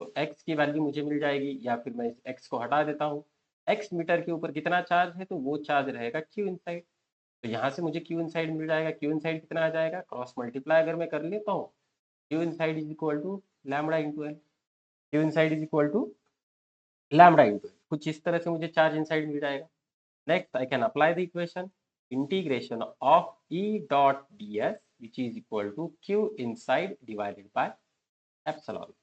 A: तो x की वैल्यू मुझे मिल जाएगी, या फिर मैं इस x को हटा देता हूँ। x मीटर के ऊपर कितना चार्ज है, तो वो चार्ज रहेगा q इनसाइड। तो यहाँ से मुझे q इनसाइड मिल जाएगा। q इनसाइड कितना आ जाएगा, क्रॉस मल्टीप्लाई अगर मैं कर लेता हूँ, q inside is equal to lambda into L. q inside is equal to lambda into L. कुछ इस तरह से मुझे चार्ज इनसाइड मिल जाएगा। Next I can apply the equation, integration of E dot ds which is equal to q inside divided by epsilon।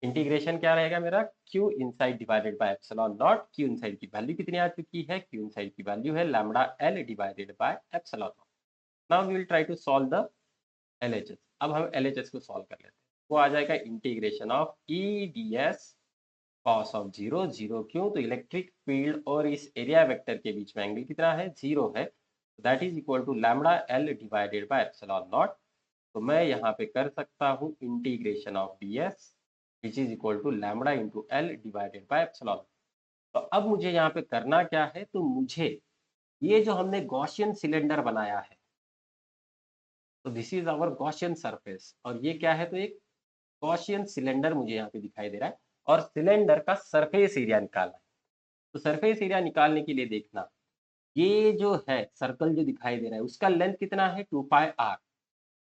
A: Integration क्या रहेगा मेरा, q inside divided by epsilon naught. q inside की value कितनी आ चुकी है, q इनसाइड की value है lambda l divided by epsilon naught. Now we will try to solve the LHS। अब हम LHS को सॉल्व कर लेते हैं। वो आ जाएगा integration of E ds cos of 0। 0 क्यों, तो इलेक्ट्रिक फील्ड और इस एरिया वेक्टर के बीच में एंगल कितना है, 0 है। That is equal to lambda l divided by epsilon naught. तो मैं यहाँ पे कर सकता हूँ integration of ds which is equal to lambda into l divided by epsilon. तो अब मुझे यहाँ पे करना क्या है, तो मुझे ये जो हमने गॉसियन सिलेंडर बनाया है, तो this is our Gaussian surface, और ये क्या है, तो एक गॉसियन सिलेंडर मुझे यहाँ पे दिखाई दे रहा है। और सिलेंडर का सरफेस एरिया निकालना है। तो सरफेस एरिया निकालने के लिए देखना, ये जो है सर्कल जो दिखाई दे रहा है उसका लेंथ कितना है, 2πr।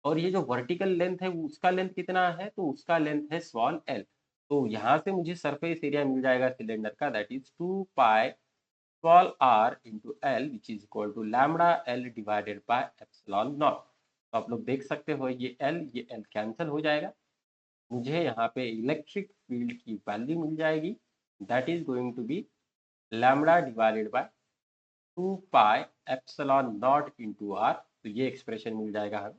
A: और ये जो वर्टिकल लेंथ है उसका लेंथ कितना है, तो उसका लेंथ है स्मॉल l। तो यहाँ से मुझे सरफेस एरिया मिल जाएगा सिलेंडर का, that is 2π small r into L which is equal to lambda l divided by epsilon naught. तो आप लोग देख सकते हो ये l कैंसिल हो जाएगा। मुझे यहाँ पे इलेक्ट्रिक फील्ड की वैल्यू मिल जाएगी, that is going to be lambda divided by 2π epsilon naught into R. तो ये एक्सप्रेशन मिल जाएगा हमें।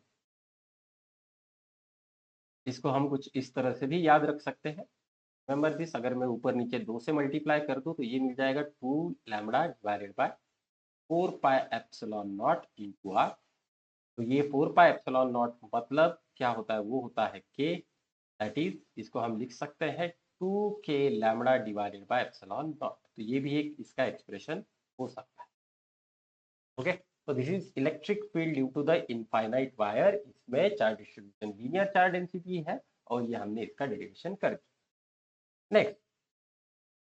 A: इसको हम कुछ इस तरह से भी याद रख सकते हैं। रिमेंबर दिस, अगर मैं ऊपर नीचे 2 से मल्टीप्लाई कर दूं तो ये मिल जाएगा 2 lambda divided by 4 pi epsilon naught into R. तो ये 4 पाई एप्सिलॉन नॉट मतलब क्या होता है, वो होता है के, दैट इज इसको हम लिख सकते हैं 2 के lambda divided by epsilon naught. तो ये भी एक इसका एक्सप्रेशन हो सकता है। ओके, तो this is electric field due to the infinite wire. इसमें charge distribution linear charge density है और ये हमने इसका डेरिवेशन कर दिया। नेक्स्ट,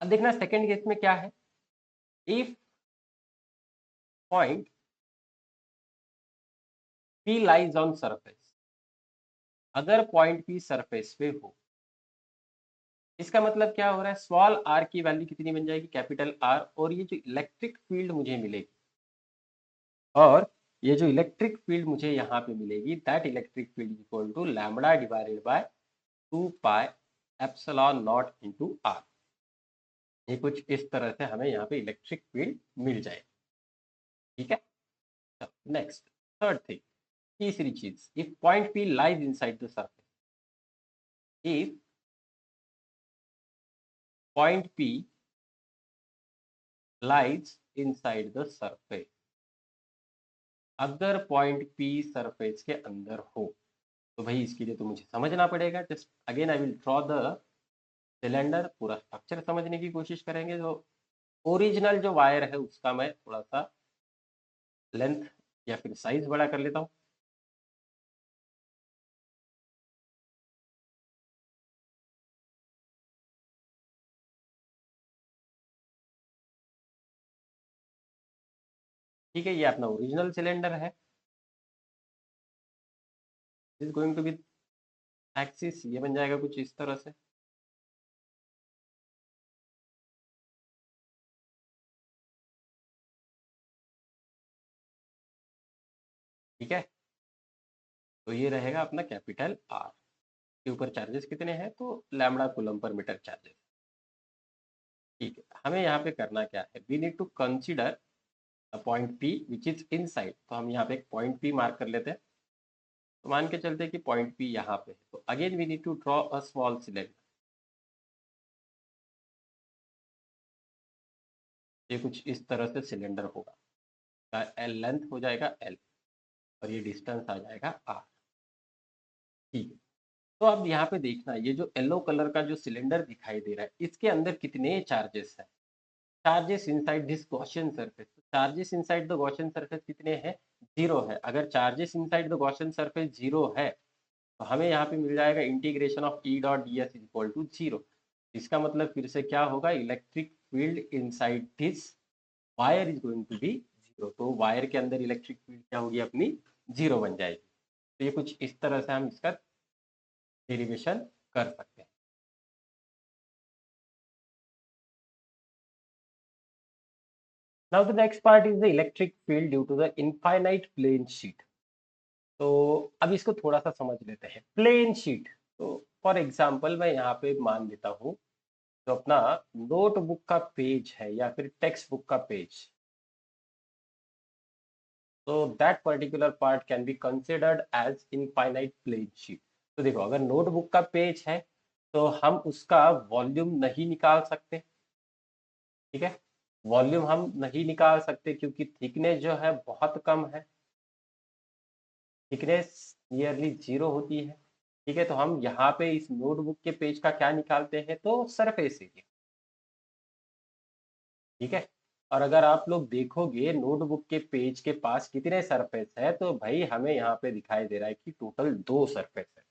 A: अब देखना सेकंड केस में क्या है। If point P lies on surface, अगर पॉइंट P सरफेस पे हो, इसका मतलब क्या हो रहा है, स्मॉल r की वैल्यू कितनी बन जाएगी, कैपिटल R, और ये जो इलेक्ट्रिक फील्ड मुझे मिलेगी, और ये जो इलेक्ट्रिक फील्ड मुझे यहाँ पे मिलेगी, that electric field equal to lambda divided by 2 pi epsilon naught into r। ये कुछ इस तरह से हमें यहाँ पे इलेक्ट्रिक फील्ड मिल जाएगी। ठीक है, नेक्स्ट थर्ड थिंग, तीसरी चीज, if point P lies inside the surface, if point P lies inside the surface, अगर पॉइंट P सरफेस के अंदर हो, तो भाई इसके लिए तो मुझे समझना पड़ेगा। Just again I will draw the cylinder, पूरा स्ट्रक्चर समझने की कोशिश करेंगे। तो ओरिजिनल जो वायर है उसका मैं थोड़ा सा लेंथ या फिर साइज बड़ा कर लेता हूँ। ठीक है, ये अपना ओरिजिनल सिलेंडर है, is going to be axis, ये बन जाएगा कुछ इस तरह से। ठीक है, तो ये रहेगा अपना कैपिटल आर के ऊपर चार्जेस कितने हैं, तो lambda coulomb per metre charges. ठीक है, हमें यहाँ पे करना क्या है, we need to consider point P which is inside. तो हम यहाँ पे एक पॉइंट P मार्क कर लेते हैं। तो मान के चलते हैं कि पॉइंट P यहाँ पे है, तो again we need to draw a small cylinder. ये कुछ इस तरह से सिलेंडर होगा, एल लेंथ हो जाएगा L, और ये डिस्टेंस आ जाएगा R। ठीक है, तो अब यहाँ पे देखना, ये जो येलो कलर का जो सिलेंडर दिखाई दे रहा है, इसके अंदर कितने चार्जेस हैं, charges inside this Gaussian surface. Charges inside the Gaussian surface कितने हैं, 0 है। अगर charges inside the Gaussian surface 0 है, तो हमें यहाँ पे मिल जाएगा integration of E dot D S equal to 0। इसका मतलब फिर से क्या होगा, electric field inside this wire is going to be 0। तो वायर के अंदर इलेक्ट्रिक फील्ड क्या होगी, अपनी 0 बन जाएगी। तो ये कुछ इस तरह से हम इसका डेरिवेशन कर सकते हैं। Now the next part is the electric field due to the infinite plane sheet. तो अब इसको थोड़ा सा समझ लेते हैं, प्लेन शीट। तो फॉर एग्जांपल मैं यहाँ पे मान लेता हूँ, तो अपना नोटबुक का पेज है या फिर टेक्स्ट बुक का पेज, तो that particular part can be considered as infinite plane sheet. तो देखो, अगर नोटबुक का पेज है तो हम उसका वॉल्यूम नहीं निकाल सकते। ठीक है, वॉल्यूम हम नहीं निकाल सकते क्योंकि थिकनेस जो है बहुत कम है, थिकनेस नियरली 0 होती है। ठीक है, तो हम यहाँ पे इस नोटबुक के पेज का क्या निकालते हैं, तो सरफेस एरिया। ठीक है, और अगर आप लोग देखोगे नोटबुक के पेज के पास कितने सरफेस है, तो भाई हमें यहाँ पे दिखाई दे रहा है कि टोटल 2 सरफेस है।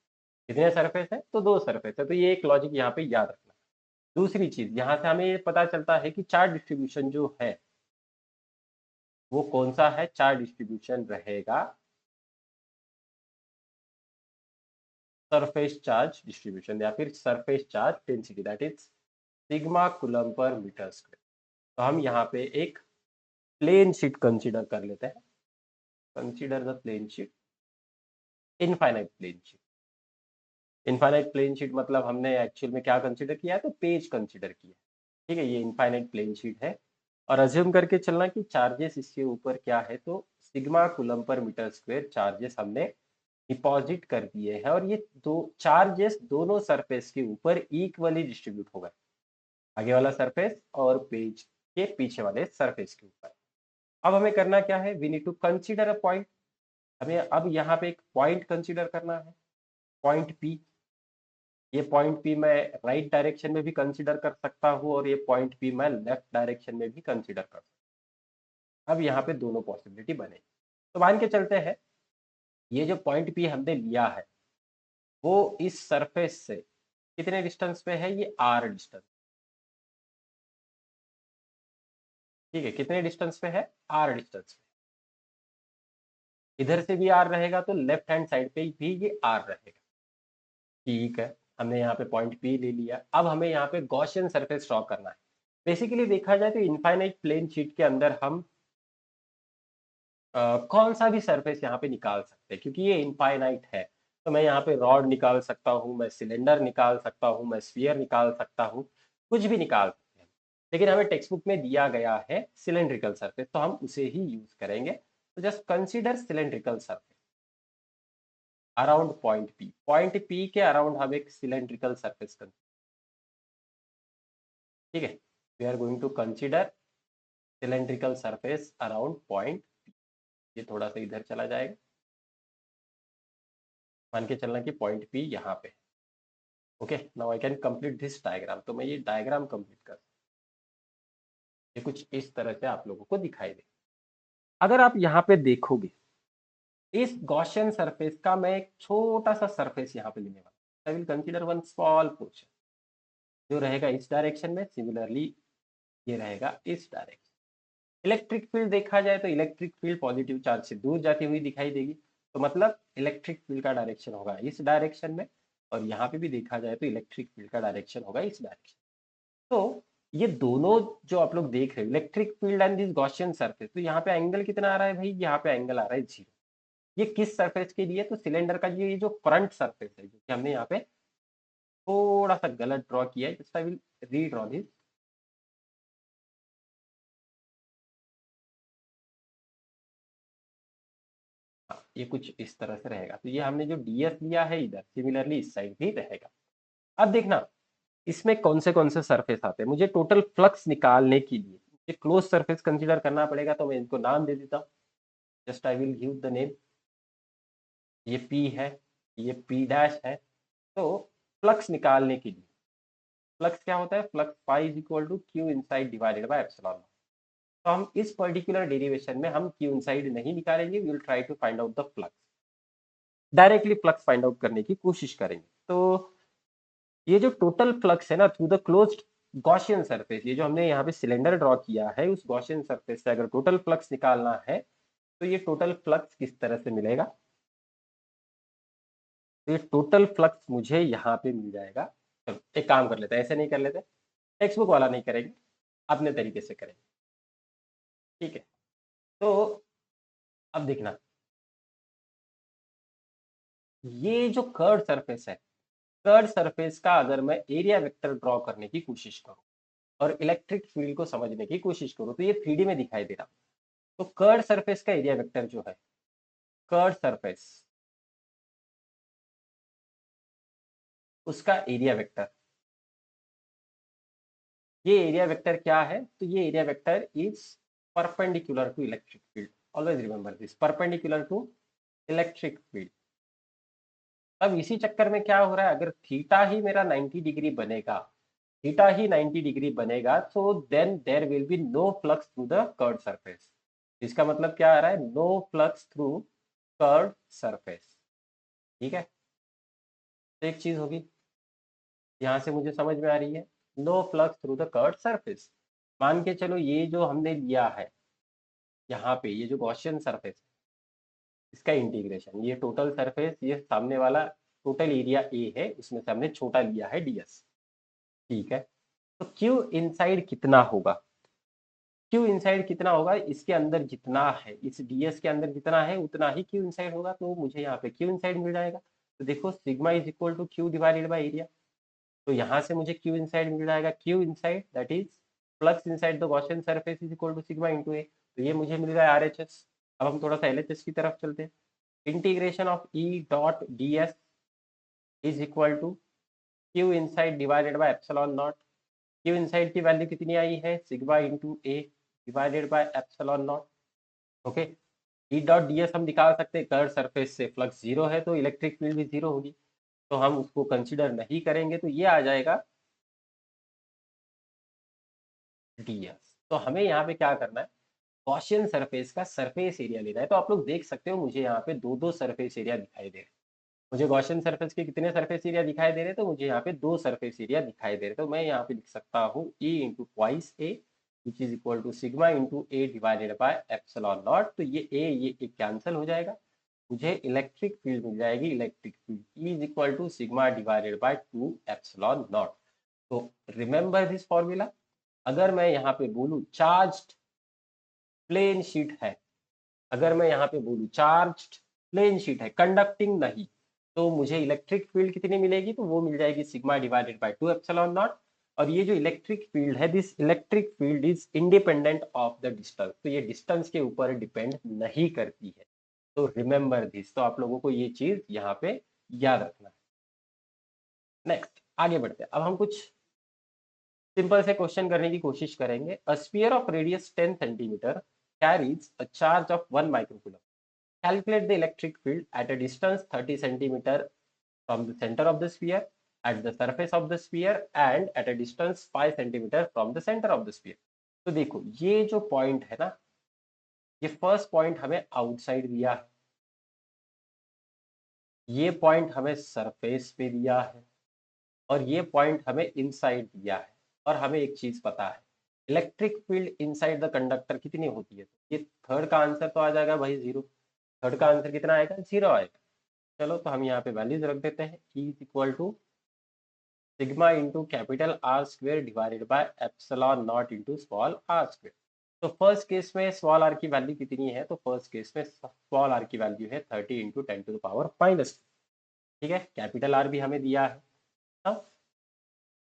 A: कितने सरफेस है, तो 2 सरफेस है। तो ये एक लॉजिक यहाँ पे याद रखना। दूसरी चीज, यहाँ से हमें ये पता चलता है कि चार्ज डिस्ट्रीब्यूशन जो है वो कौन सा है, चार्ज डिस्ट्रीब्यूशन रहेगा सरफेस चार्ज डिस्ट्रीब्यूशन या फिर surface charge density, that is sigma coulomb per metre square. तो हम यहाँ पे एक प्लेन शीट कंसीडर कर लेते हैं, consider the plane sheet, infinite plane sheet. Infinite plane sheet मतलब हमने एक्चुअल में क्या कंसीडर किया है, तो पेज कंसीडर किया। ठीक है, ये इनफाइनाइट प्लेन शीट है, और अज्यूम करके चलना कि चार्जेस इसके ऊपर क्या है, तो sigma coulomb per metre square charges हमने डिपॉजिट कर दिए हैं और ये दो चार्जेस दोनों सरफेस के ऊपर इक्वली डिस्ट्रीब्यूट हो गए, आगे वाला सरफेस और पेज के पीछे वाले सरफेस के ऊपर। अब हमें करना क्या है, we need to consider a point. हमें अब यहाँ पे एक पॉइंट कंसीडर करना है, पॉइंट पी। ये पॉइंट पी मैं राइट डायरेक्शन में भी कंसीडर कर सकता हूँ और ये पॉइंट पी मैं लेफ्ट डायरेक्शन में भी कंसीडर कर सकता हूँ। अब यहाँ पे दोनों पॉसिबिलिटी बने, तो मान के चलते हैं ये जो पॉइंट पी हमने लिया है वो इस सरफेस से कितने डिस्टेंस पे है, ये आर डिस्टेंस। ठीक है, कितने डिस्टेंस पे है, आर डिस्टेंस पे। इधर से भी आर रहेगा तो लेफ्ट हैंड साइड पे भी ये आर रहेगा। ठीक है, हमने यहाँ पे पॉइंट पी ले लिया। अब हमें यहाँ पे गॉसियन सरफेस ड्रॉ करना है। बेसिकली देखा जाए तो इनफाइनाइट प्लेन शीट के अंदर हम कौन सा भी सरफेस यहाँ पे निकाल सकते हैं, क्योंकि ये इनफाइनाइट है। तो मैं यहाँ पे रॉड निकाल सकता हूँ, मैं सिलेंडर निकाल सकता हूँ, मैं स्फीयर निकाल सकता हूँ, कुछ भी निकाल सकते हैं। लेकिन हमें टेक्स्ट बुक में दिया गया है सिलेंड्रिकल सरफेस, तो हम उसे ही यूज करेंगे। तो just consider cylindrical surface around point P. Point P के अराउंड हम एक सिलेंड्रिकल सरफेस कर, ठीक है। We are going to consider cylindrical surface around point. ये थोड़ा सा इधर चला जाएगा, मान के चलना कि पॉइंट पी यहाँ पे। Okay, now I can complete this diagram. तो मैं ये डायग्राम कंप्लीट कर, ये कुछ इस तरह से आप लोगों को दिखाई दे। अगर आप यहाँ पे देखोगे इस गॉसियन सरफेस का मैं एक छोटा सा सरफेस यहाँ पे लेने वाला, I will consider one small portion जो रहेगा इस डायरेक्शन में, सिमिलरली ये रहेगा इस डायरेक्शन। इलेक्ट्रिक फील्ड देखा जाए तो इलेक्ट्रिक फील्ड पॉजिटिव चार्ज से दूर जाती हुई दिखाई देगी, तो मतलब इलेक्ट्रिक फील्ड का डायरेक्शन होगा इस डायरेक्शन में। और यहाँ पे भी देखा जाए तो इलेक्ट्रिक फील्ड का डायरेक्शन होगा इस डायरेक्शन। तो ये दोनों जो आप लोग देख रहे हो, electric field and this Gaussian surface, तो यहाँ पे एंगल कितना आ रहा है भाई, यहाँ पे एंगल आ रहा है 0। ये किस सरफेस के लिए, तो सिलेंडर का ये जो फ्रंट सरफेस है, जो कि हमने यहाँ पे थोड़ा सा गलत ड्रॉ किया है, just I will redraw this. ये कुछ इस तरह से रहेगा। तो ये हमने जो डीएस लिया है इधर, सिमिलरली इस साइड भी रहेगा। अब देखना इसमें कौन से सरफेस आते हैं। मुझे टोटल फ्लक्स निकालने के लिए मुझे क्लोज सरफेस कंसीडर करना पड़ेगा, तो मैं इनको नाम दे देता हूँ। Just I will give the name. ये पी है, ये पी डैश है। तो फ्लक्स निकालने के लिए, फ्लक्स क्या होता है, flux phi is equal to Q inside divided by epsilon. तो हम इस पर्टिकुलर डेरिवेशन में हम क्यू इनसाइड नहीं निकालेंगे, we will try to find out the flux, directly flux find out करने की कोशिश करेंगे। तो ये जो टोटल फ्लक्स है ना through the closed Gaussian surface, ये जो हमने यहाँ पे सिलेंडर ड्रॉ किया है, उस गॉसियन सरफेस से अगर टोटल फ्लक्स निकालना है तो ये टोटल फ्लक्स किस तरह से मिलेगा, तो ये टोटल फ्लक्स मुझे यहाँ पे मिल जाएगा। चलो एक काम कर लेते हैं, ऐसे नहीं कर लेते, टेक्स्ट बुक वाला नहीं करेंगे, अपने तरीके से करेंगे। ठीक है, तो अब देखना ये जो कर्व सरफेस है, कर्व सरफेस का अगर मैं एरिया वेक्टर ड्रॉ करने की कोशिश करूं और इलेक्ट्रिक फील्ड को समझने की कोशिश करूं, तो ये 3D में दिखाई दे रहा। तो कर्व सरफेस का एरिया वेक्टर जो है, कर्व सरफेस उसका एरिया वेक्टर, ये एरिया वेक्टर क्या है, तो ये area vector is perpendicular to electric field. Always remember this, perpendicular to electric field. अब इसी चक्कर में क्या हो रहा है, अगर थीटा ही मेरा 90 डिग्री बनेगा, थीटा ही 90 डिग्री बनेगा, तो then there will be no flux through the curve surface. इसका मतलब क्या आ रहा है, no flux through curve surface. ठीक है, तो एक चीज होगी यहाँ से मुझे समझ में आ रही है, no flux through the curve surface. मान के चलो ये जो हमने लिया है यहाँ पे, ये जो गॉसियन सरफेस, इसका इंटीग्रेशन, ये टोटल सरफेस, ये सामने वाला टोटल एरिया ए है, उसमें से हमने छोटा लिया है डीएस। ठीक है, तो क्यू इनसाइड कितना होगा, क्यू इनसाइड कितना होगा, इसके अंदर जितना है, इस डीएस के अंदर जितना है उतना ही क्यू इनसाइड होगा। तो मुझे यहाँ पे क्यू इनसाइड मिल जाएगा। तो देखो sigma is equal to Q divided by area. तो यहाँ से मुझे क्यू इनसाइड मिल जाएगा, Q inside that is flux inside the Gaussian surface is equal to sigma into A. तो ये मुझे मिल रहा है आरएचएस। अब हम थोड़ा सा एलएचएस की तरफ चलते हैं। Integration of E dot D S is equal to Q inside divided by epsilon naught. क्यू इनसाइड की वैल्यू कितनी आई है, sigma into A divided by epsilon naught. Okay, E dot D S हम निकाल सकते हैं, कर्व सरफेस से फ्लक्स जीरो है तो इलेक्ट्रिक फील्ड भी जीरो होगी, तो हम उसको कंसिडर नहीं करेंगे, तो ये आ जाएगा डी एस। तो हमें यहाँ पे क्या करना है, गॉसियन सरफेस का सरफेस एरिया लेना है। तो आप लोग देख सकते हो मुझे यहाँ पे दो दो सरफेस एरिया दिखाई दे रहे हैं। मुझे गॉसियन सरफेस के कितने सरफेस एरिया दिखाई दे रहे हैं, तो मुझे यहाँ पे दो सरफेस एरिया दिखाई दे रहे हैं। तो मैं यहाँ पे लिख सकता हूँ E into twice A which is equal to sigma into A divided by epsilon naught. तो ये कैंसिल हो जाएगा, मुझे इलेक्ट्रिक फील्ड मिल जाएगी, electric field E is equal to sigma divided by 2 epsilon naught. तो रिमेंबर दिस फॉर्मूला। अगर मैं यहाँ पे बोलूँ चार्ज्ड प्लेन शीट है, अगर मैं यहाँ पे बोलूँ चार्ज्ड प्लेन शीट है, कंडक्टिंग नहीं, तो मुझे इलेक्ट्रिक फील्ड कितनी मिलेगी, तो वो मिल जाएगी sigma divided by 2 epsilon naught. और ये जो इलेक्ट्रिक फील्ड है, this electric field is independent of the distance, तो ये डिस्टेंस के ऊपर डिपेंड नहीं करती है। तो रिमेंबर दिस, तो आप लोगों को ये चीज यहाँ पे याद रखना है। नेक्स्ट आगे बढ़ते हैं, अब हम कुछ सिंपल से क्वेश्चन करने की कोशिश करेंगे। अ sphere of radius 10 centimetre carries a charge of 1 microcoulomb. Calculate the electric field at a distance 30 centimeter from the center of the sphere, at the surface of the sphere and at a distance 5 centimeter from the center of the sphere। तो देखो ये जो point है ना, ये first point हमें outside दिया है, ये पॉइंट हमें सरफेस पे दिया है, और ये पॉइंट हमें इनसाइड दिया है। और हमें एक चीज पता है, electric field inside the conductor कितनी होती है, ये थर्ड का आंसर तो आ जाएगा भाई जीरो। थर्ड का आंसर कितना आएगा, जीरो आएगा। चलो तो हम यहाँ पे वैल्यूज रख देते हैं, E is equal to sigma into capital R square divided by epsilon naught into small R square. तो फर्स्ट केस में स्मॉल आर की वैल्यू कितनी है, तो फर्स्ट केस में स्मॉल आर की वैल्यू है 30 into 10 to the power minus. ठीक है, कैपिटल आर भी हमें दिया है। अब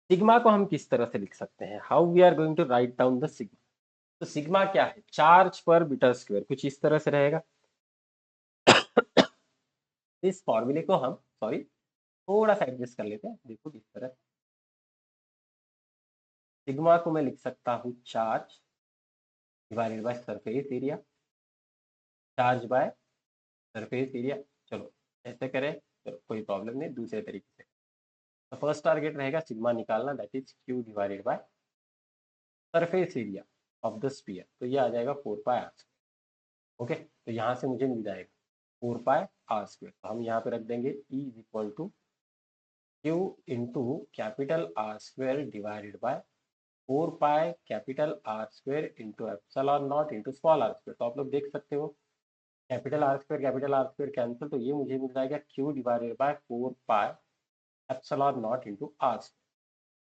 A: सिग्मा को हम किस तरह से लिख सकते हैं, how we are going to write down the sigma. तो सिग्मा क्या है, चार्ज पर मीटर स्क्वायर, कुछ इस तरह से रहेगा। इस फॉर्मूले को हम सॉरी थोड़ा सा एडजस्ट कर लेते हैं, देखो किस तरह। सिग्मा को मैं लिख सकता हूँ charge divided by surface area, charge by surface area. चलो ऐसे करें, चलो कोई प्रॉब्लम नहीं, दूसरे तरीके से। तो फर्स्ट टारगेट रहेगा सिग्मा निकालना, that is Q divided by surface area of the sphere. तो ये आ जाएगा 4 पाई आर स्क्वायर। ओके, तो यहाँ से मुझे मिल जाएगा 4 पाई आर स्क्वायर। तो हम यहाँ पे रख देंगे E is equal to Q into capital R square divided by 4 pi capital R square into epsilon naught into small R square. तो आप लोग देख सकते हो कैपिटल आर स्क्वायर कैंसिल, तो ये मुझे मिल जाएगा Q divided by 4 pi epsilon naught into R square.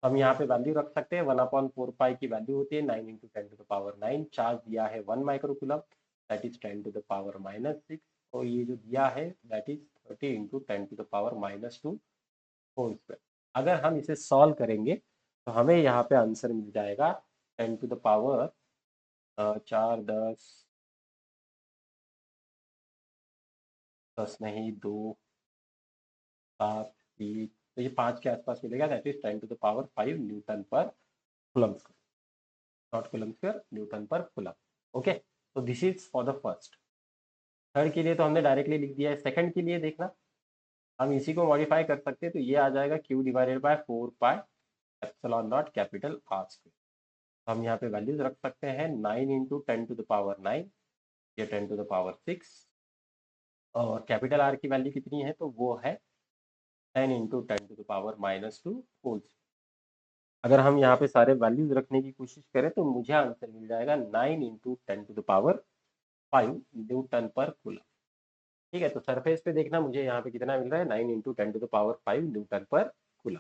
A: हम यहाँ पे वैल्यू रख सकते हैं, 1/4 पाई की वैल्यू होती है 9 into 10 to the power 9। Charge दिया है 1 microcoulomb, that is 10 to the power -6। और ये जो दिया है that is 30 into 10 to the power -2 whole square. अगर हम इसे सॉल्व करेंगे तो हमें यहाँ पे आंसर मिल जाएगा 10 टू द पावर 4 10 नहीं 2 7 3, तो ये 5 के आसपास मिलेगा, that is 10 to the power 5 newton per coulomb square, not coulomb square, newton per coulomb. Okay, तो this is for the first. Third के लिए तो हमने डायरेक्टली लिख दिया है, सेकंड के लिए देखना हम इसी को मॉडिफाई कर सकते हैं। तो ये आ जाएगा Q divided by 4 pi epsilon not capital R square. हम यहाँ पे वैल्यूज रख सकते हैं 9 इंटू 10 टू द पावर 9, ये 10 टू द पावर 6, और कैपिटल आर की वैल्यू कितनी है, तो वो है 10 into 10 to the power -2 whole. अगर हम यहाँ पे सारे वैल्यूज रखने की कोशिश करें तो मुझे आंसर मिल जाएगा 9 into 10 to the power 5 newton per coulomb. ठीक है, तो सरफेस पे देखना मुझे यहाँ पे कितना मिल रहा है, 9 into 10 to the power 5 newton per coulomb.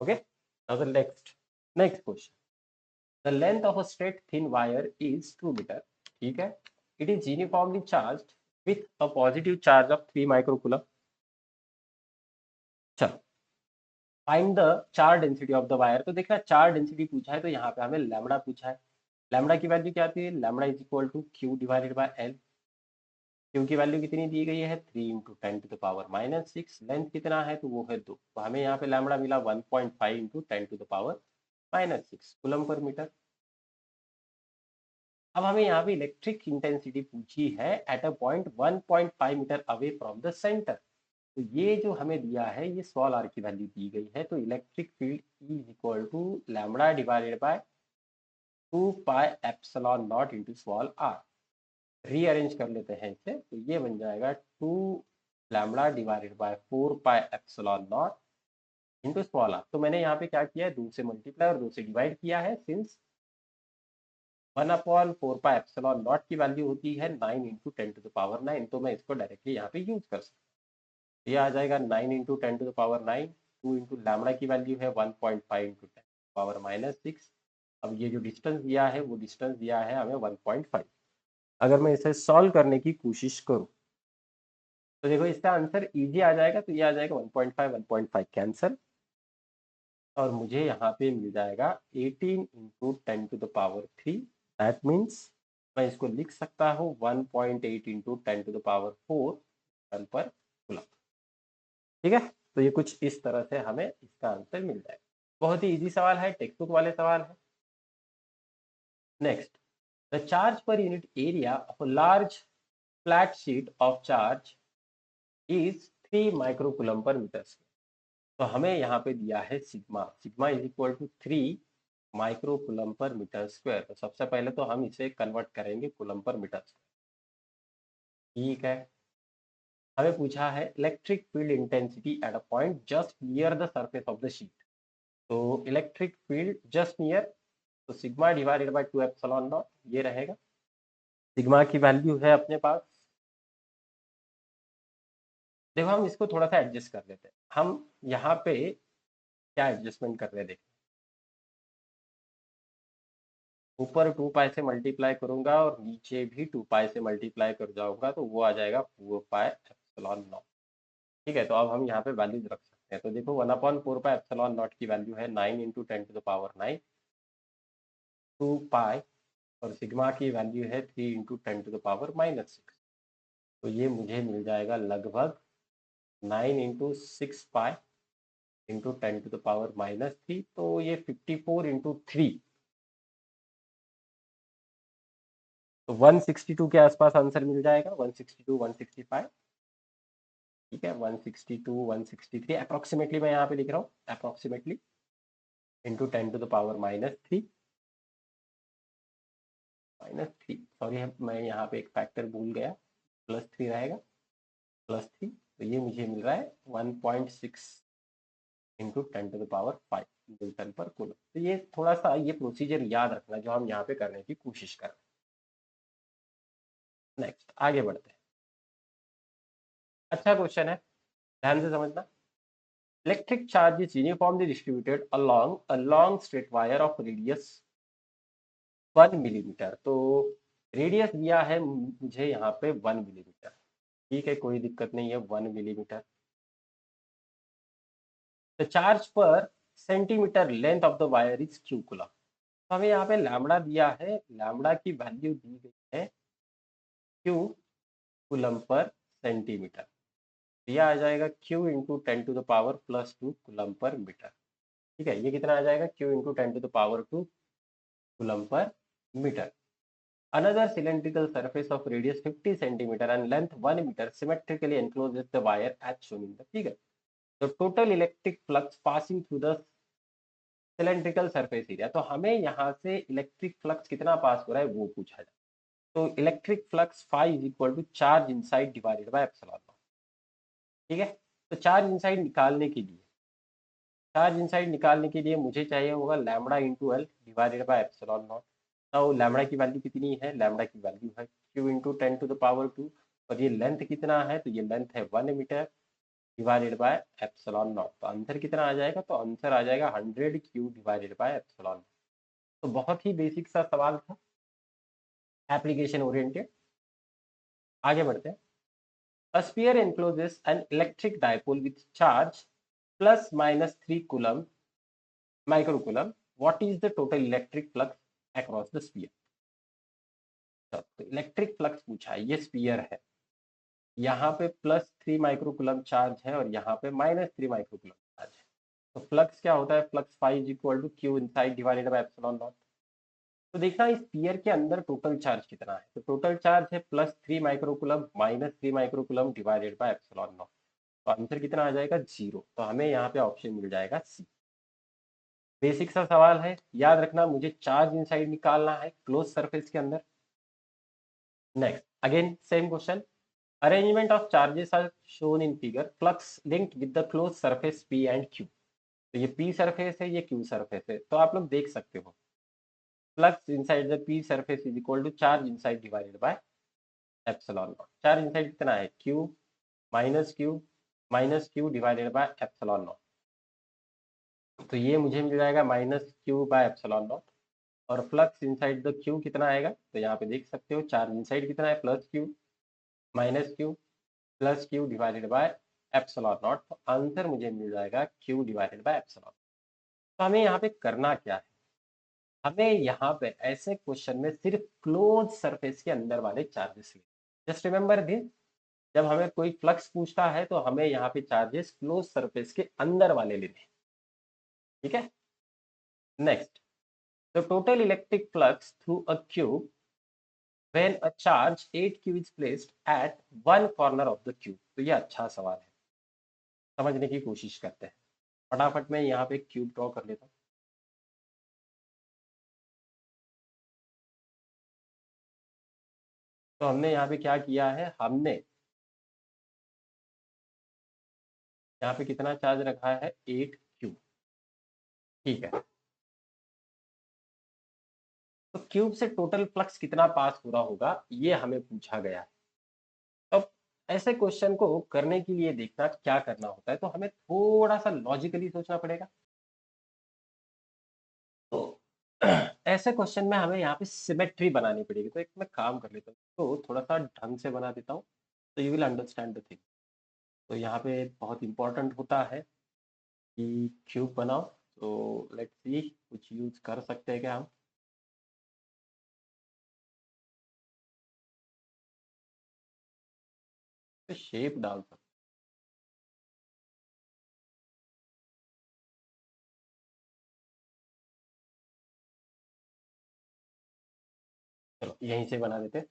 A: Okay, now the next question. The length of a straight thin wire is 2 metre. ठीक है, it is uniformly charged with a positive charge of 3 microcoulomb. चलो find the charge density of the wire. तो देखना charge density पूछा है, तो यहाँ पे हमें लैम्बडा पूछा है। लैम्बडा की वैल्यू क्या आती है, lambda is equal to Q divided by L. Q की वैल्यू कितनी दी गई है 3 इंटू 10⁻⁻6। लेंथ कितना है तो वो है 2, तो हमें यहाँ पे लैम्बडा मिला 1.5 इंटू 10⁻⁻6 कूलम पर मीटर। अब हमें यहाँ पे इलेक्ट्रिक इंटेंसिटी पूछी है at a point 1.5 metre away from the centre. तो ये जो हमें दिया है ये स्मॉल आर की वैल्यू दी गई है, तो electric field is equal to lambda divided by 2 pi epsilon naught into small R. Rearrange कर लेते हैं इसे, तो ये बन जाएगा 2 lambda divided by 4 pi epsilon naught into small R. तो मैंने यहाँ पे क्या किया है, 2 से मल्टीप्लाई और 2 से डिवाइड किया है, सिंस 1/4 पाई एप्सिलॉन नॉट की वैल्यू होती है 9 इंटू 10⁻9, तो मैं इसको डायरेक्टली यहाँ पे यूज कर सकता हूँ। ये आ जाएगा 9 इंटू 10⁻9, 2 इंटू लैम्बडा की वैल्यू है 1.5 इंटू 10⁻6। अब ये जो डिस्टेंस दिया है वो डिस्टेंस दिया है हमें 1.5। अगर मैं इसे सॉल्व करने की कोशिश करूँ तो देखो इसका आंसर इजी आ जाएगा, तो ये आ जाएगा 1.5 1.5 कैंसल, और मुझे यहाँ पे मिल जाएगा 18 इंटू 10⁻3। दैट मीन्स मैं इसको लिख सकता हूँ 1.8 इंटू 10⁻4 टन पर कूलम। ठीक है, तो ये कुछ इस तरह से हमें इसका आंसर मिल जाएगा। बहुत ही इजी सवाल है, टेक्स्ट बुक वाले सवाल है। Next, the charge per unit area of a large flat sheet of charge is 3 microcoulomb per metre square. तो हमें यहाँ पे दिया है sigma, sigma is equal to 3 microcoulomb per metre square. तो सबसे पहले तो हम इसे कन्वर्ट करेंगे कूलम पर मीटर स्क्वायर। ठीक है, हमें पूछा है electric field intensity at a point just near the surface of the sheet. तो इलेक्ट्रिक फील्ड जस्ट नियर, तो sigma divided by 2 epsilon not ये रहेगा। सिग्मा की वैल्यू है अपने पास, देखो हम इसको थोड़ा सा एडजस्ट कर लेते हैं। हम यहाँ पे क्या एडजस्टमेंट कर रहे हैं, देखो ऊपर 2 पाई से मल्टीप्लाई करूंगा और नीचे भी 2 पाई से मल्टीप्लाई कर जाऊंगा, तो वो आ जाएगा 4 पाई एप्सिलॉन नॉट। ठीक है, तो अब हम यहाँ पे वैल्यूज रख सकते हैं। तो देखो 1/4 पाई एप्सिलॉन नॉट की वैल्यू है 9 इंटू 10⁻9 2 पाई, और सिग्मा की वैल्यू है 3 इंटू 10⁻6। तो ये मुझे मिल जाएगा लगभग 9 इंटू 6 पाई इंटू 10⁻3, तो ये 54 इंटू 3, तो 162 के आसपास आंसर मिल जाएगा। 162 165, ठीक है 162 163 अप्रोक्सीमेटली मैं यहाँ पे लिख रहा हूँ, अप्रोक्सीमेटली इंटू 10⁻3 -3, सॉरी मैं यहाँ पे एक फैक्टर भूल गया, +3 रहेगा, +3, तो ये मुझे मिल रहा है 1.6 इंटू 10⁵ न्यूटन पर कूलम। तो ये थोड़ा सा ये प्रोसीजर याद रखना जो हम यहाँ पे करने की कोशिश कर रहे हैं। नेक्स्ट आगे बढ़ते हैं, अच्छा क्वेश्चन है, ध्यान से समझना। Electric charge is uniformly distributed along a long straight wire of radius 1 millimetre. तो रेडियस दिया है मुझे यहाँ पे 1 मिलीमीटर, ठीक है कोई दिक्कत नहीं है 1 मिलीमीटर। द चार्ज पर centimetre length of the wire is Q coulomb. तो हमें यहाँ पे लैम्बडा दिया है, लैम्बडा की वैल्यू दी गई है क्यू कूलम पर सेंटीमीटर। यह आ जाएगा Q into 10⁻+2 coulomb per metre. ठीक है, ये कितना आ जाएगा Q into 10⁻2 coulomb per metre. Another cylindrical surface of radius 50 centimeter and length 1 meter symmetrically encloses the wire as shown in the figure. The total electric flux passing through the cylindrical surface area. तो हमें यहाँ से electric flux कितना पास हो रहा है वो पूछा जाए। तो electric flux phi is equal to charge inside divided by epsilon naught. ठीक है, तो चार्ज इनसाइड निकालने के लिए, चार्ज इनसाइड निकालने के लिए मुझे चाहिए होगा lambda into L divided by epsilon naught. तो लैम्बडा की वैल्यू कितनी है, लैम्बडा की वैल्यू है क्यू इंटू 10⁻2, और ये लेंथ कितना है, तो ये लेंथ है 1 metre divided by epsilon naught. तो आंसर कितना आ जाएगा, तो आंसर आ जाएगा 100 Q divided by epsilon naught. तो बहुत ही बेसिक सा सवाल था, एप्लीकेशन ओरिएंटेड। आगे बढ़ते हैं। A sphere encloses an electric dipole with charge ±3 coulomb microcoulomb. What is the total electric flux across the sphere? तो इलेक्ट्रिक फ्लक्स पूछा है, ये स्फीयर है, यहाँ पे +3 माइक्रोकुलम चार्ज है और यहाँ पे -3 माइक्रोकुलम चार्ज है। तो फ्लक्स क्या होता है, flux phi is equal to Q inside divided by epsilon naught. तो देखना इस स्फीयर के अंदर टोटल चार्ज कितना है, तो टोटल चार्ज है +3 microcoulomb -3 microcoulomb divided by epsilon naught. तो आंसर कितना आ जाएगा, 0। तो हमें यहाँ पे ऑप्शन मिल जाएगा सी। बेसिक सा सवाल है, याद रखना मुझे चार्ज इनसाइड निकालना है क्लोज सरफेस के अंदर। Next again same question, arrangement of charges are shown in figure, flux linked with the close surface P and Q. तो ये पी सरफेस है, ये क्यू सरफेस है, तो आप लोग देख सकते हो flux inside the P surface is equal to charge inside divided by epsilon naught. Charge inside कितना है, Q minus Q divided by epsilon naught. तो ये मुझे मिल जाएगा -q बाय एप्सिलॉन नॉट। और फ्लक्स इनसाइड द क्यू कितना आएगा, तो यहाँ पे देख सकते हो चार्ज इनसाइड कितना है, +q plus Q divided by epsilon naught. तो आंसर मुझे मिल जाएगा q डिवाइडेड बाय एप्सिलॉन। तो हमें यहाँ पे करना क्या है, हमें यहाँ पे ऐसे क्वेश्चन में सिर्फ क्लोज सरफेस के अंदर वाले चार्जेस लें। जस्ट रिमेंबर दिस, जब हमें कोई फ्लक्स पूछता है तो हमें यहाँ पे चार्जेस क्लोज सरफेस के अंदर वाले लेने हैं, ठीक है। Next, the total electric flux through a cube when a charge 8q is placed at one corner of the cube। तो ये अच्छा सवाल है, समझने की कोशिश करते हैं। फटाफट मैं यहाँ पे क्यूब ड्रॉ कर लेता हूँ। तो हमने यहाँ पे क्या किया है, हमने यहाँ पे कितना चार्ज रखा है, 8q, ठीक है। तो क्यूब से टोटल फ्लक्स कितना पास हो रहा होगा, ये हमें पूछा गया है। अब ऐसे क्वेश्चन को करने के लिए देखना क्या करना होता है, तो हमें थोड़ा सा लॉजिकली सोचना पड़ेगा। तो ऐसे क्वेश्चन में हमें यहाँ पे सिमेट्री बनानी पड़ेगी। तो एक मैं काम कर लेता हूँ, तो थोड़ा सा ढंग से बना देता हूँ, तो you will understand the thing. तो यहाँ पे बहुत इंपॉर्टेंट होता है कि क्यूब बनाओ। तो लेट्स सी कुछ यूज कर सकते हैं क्या हम, तो शेप डाल सकते हैं। चलो यहीं से बना देते हैं।